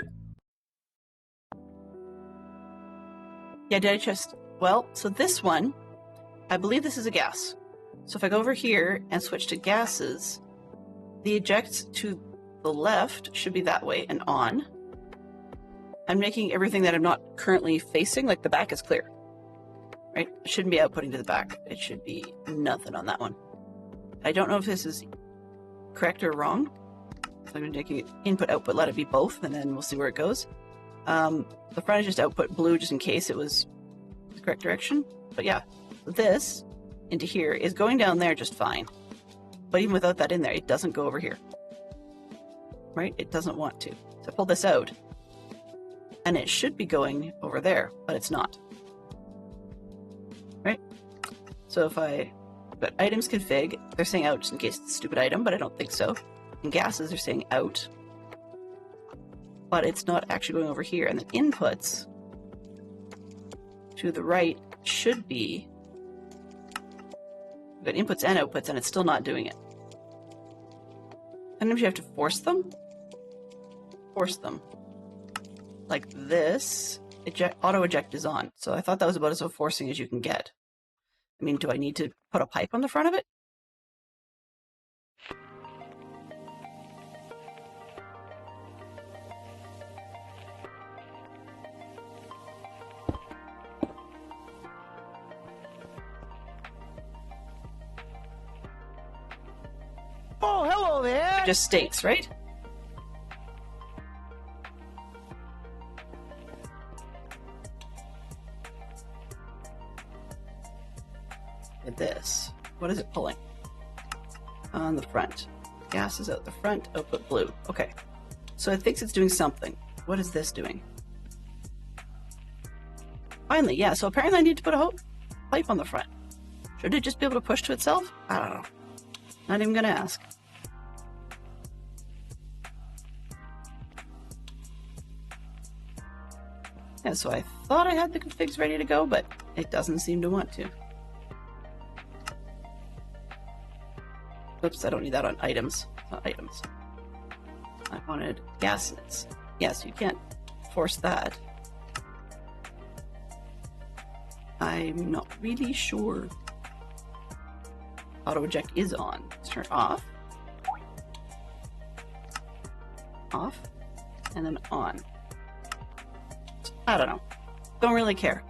Yeah, did I just... Well, so this one, I believe this is a gas. So if I go over here and switch to gases, the eject to the left should be that way and on. I'm making everything that I'm not currently facing, like the back is clear. Right? It shouldn't be outputting to the back. It should be nothing on that one. I don't know if this is correct or wrong. So I'm going to take input, output, let it be both, and then we'll see where it goes. The front is just output blue, just in case it was the correct direction. But yeah, this into here is going down there just fine. But even without that in there, it doesn't go over here. Right? It doesn't want to. So I pull this out, and it should be going over there, but it's not. Right? So if I put items config, they're saying out just in case it's a stupid item, but I don't think so. And gases are saying out, but it's not actually going over here. And the inputs to the right should be, we've got inputs and outputs, and it's still not doing it. Sometimes you have to force them. Force them. Like this, auto eject is on. So I thought that was about as forcing as you can get. I mean, do I need to put a pipe on the front of it? Oh, hello there! It just states, right? At this. What is it pulling? On the front. Gas is out the front, output blue. Okay. So it thinks it's doing something. What is this doing? Finally, yeah, so apparently I need to put a pipe on the front. Should it just be able to push to itself? I don't know. Not even gonna ask. Yeah, so I thought I had the configs ready to go, but it doesn't seem to want to. Oops, I don't need that on items. Not items. I wanted gases. Yes, you can't force that. I'm not really sure. Auto eject is on. Let's turn it off. Off. And then on. I don't know. Don't really care.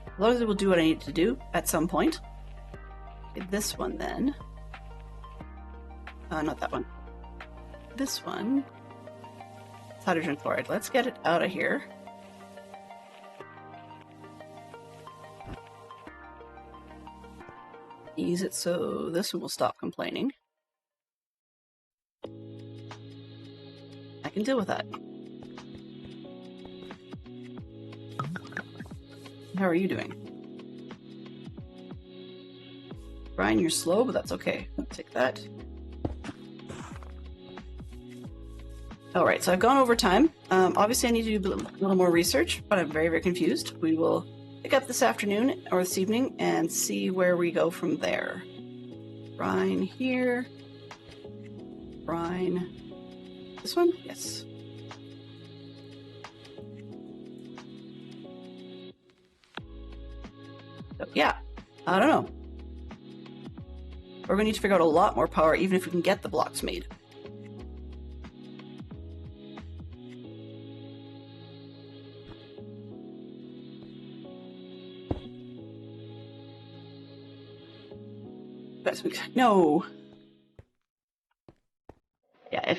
As long as it will do what I need it to do at some point. Okay, this one then. Not that one. This one. It's hydrogen chloride. Let's get it out of here. Ease it so this one will stop complaining. I can deal with that. How are you doing? Brian, you're slow, but that's okay. I'll take that. Alright, so I've gone over time. Obviously I need to do a little more research, but I'm very, very confused. We will pick up this afternoon or this evening and see where we go from there. Brian here. Brian. This one? Yes. So, yeah, I don't know. We're going to need to figure out a lot more power, even if we can get the blocks made. No. Yeah,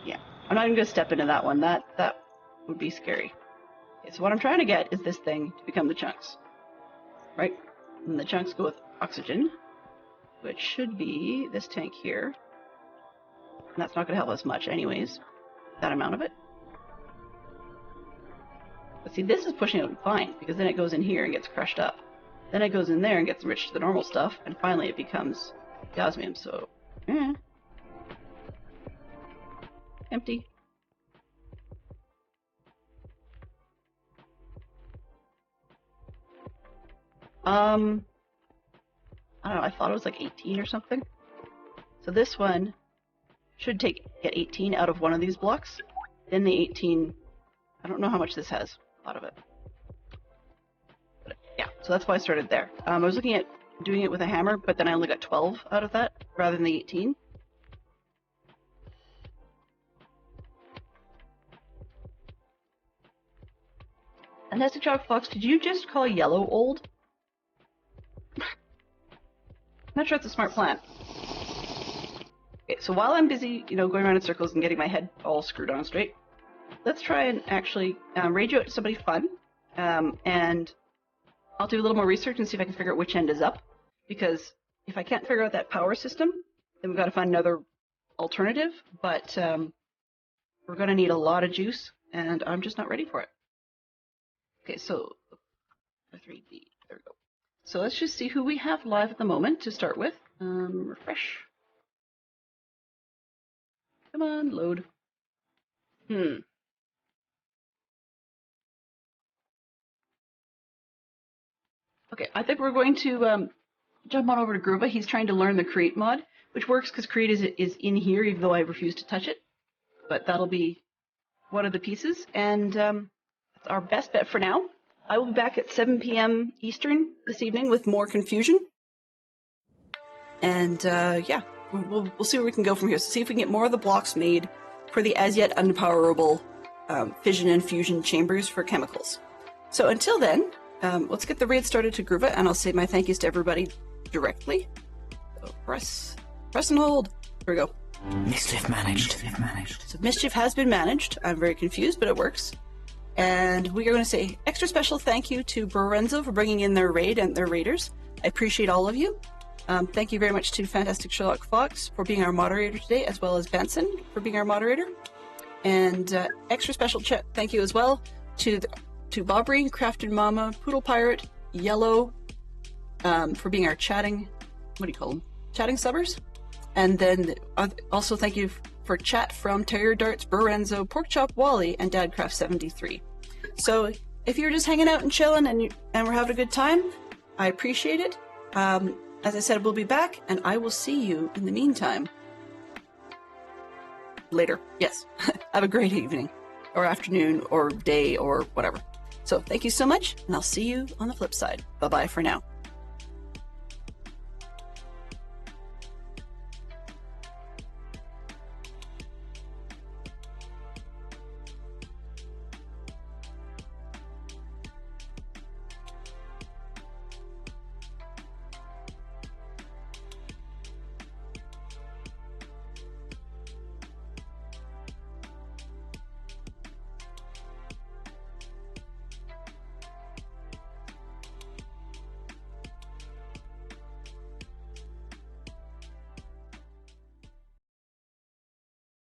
yeah, I'm not even going to step into that one. That would be scary. Okay, so what I'm trying to get is this thing to become the chunks. Right? And the chunks go with oxygen, which should be this tank here. And that's not going to help us much anyways, that amount of it. But see, this is pushing out fine, because then it goes in here and gets crushed up. Then it goes in there and gets enriched to the normal stuff, and finally it becomes the osmium, so... Empty. I don't know, I thought it was like 18 or something. So this one should get 18 out of one of these blocks. Then the 18, I don't know how much this has, a lot of it. But yeah, so that's why I started there. I was looking at doing it with a hammer, but then I only got 12 out of that, rather than the 18. And Nested Chalk Fox, did you just call yellow old? I'm not sure it's a smart plan. Okay, so while I'm busy, going around in circles and getting my head all screwed on straight, let's try and actually raid you out to somebody fun, and I'll do a little more research and see if I can figure out which end is up, because if I can't figure out that power system, then we've got to find another alternative, but we're going to need a lot of juice, and I'm just not ready for it. Okay, so 3B, there we go. So let's just see who we have live at the moment to start with. Refresh. Come on, load. Okay, I think we're going to jump on over to Groova. He's trying to learn the Create mod, which works because Create is in here, even though I refuse to touch it. But that'll be one of the pieces, and that's our best bet for now. I will be back at 7 p.m. Eastern this evening with more confusion. And yeah, we'll see where we can go from here. So see if we can get more of the blocks made for the as yet unpowerable fission and fusion chambers for chemicals. So until then, let's get the raid started to Groova, and I'll say my thank yous to everybody directly. So press and hold. Here we go. Mischief managed. So mischief has been managed. I'm very confused, but it works. And we are going to say extra special thank you to Borenzo for bringing in their raid and their raiders. I appreciate all of you. Thank you very much to Fantastic Sherlock Fox for being our moderator today, as well as Benson for being our moderator. And extra special thank you as well to Bobry, Crafted Mama, Poodle Pirate, Yellow, for being our chatting, what do you call them? Chatting subbers. And then also thank you for chat from Terrier Darts, Borenzo, Porkchop Wally, and Dadcraft73. So if you're just hanging out and chilling and we're having a good time, I appreciate it. As I said, we'll be back, and I will see you in the meantime later. Yes. Have a great evening, or afternoon, or day, or whatever. So thank you so much, and I'll see you on the flip side. Bye-bye for now.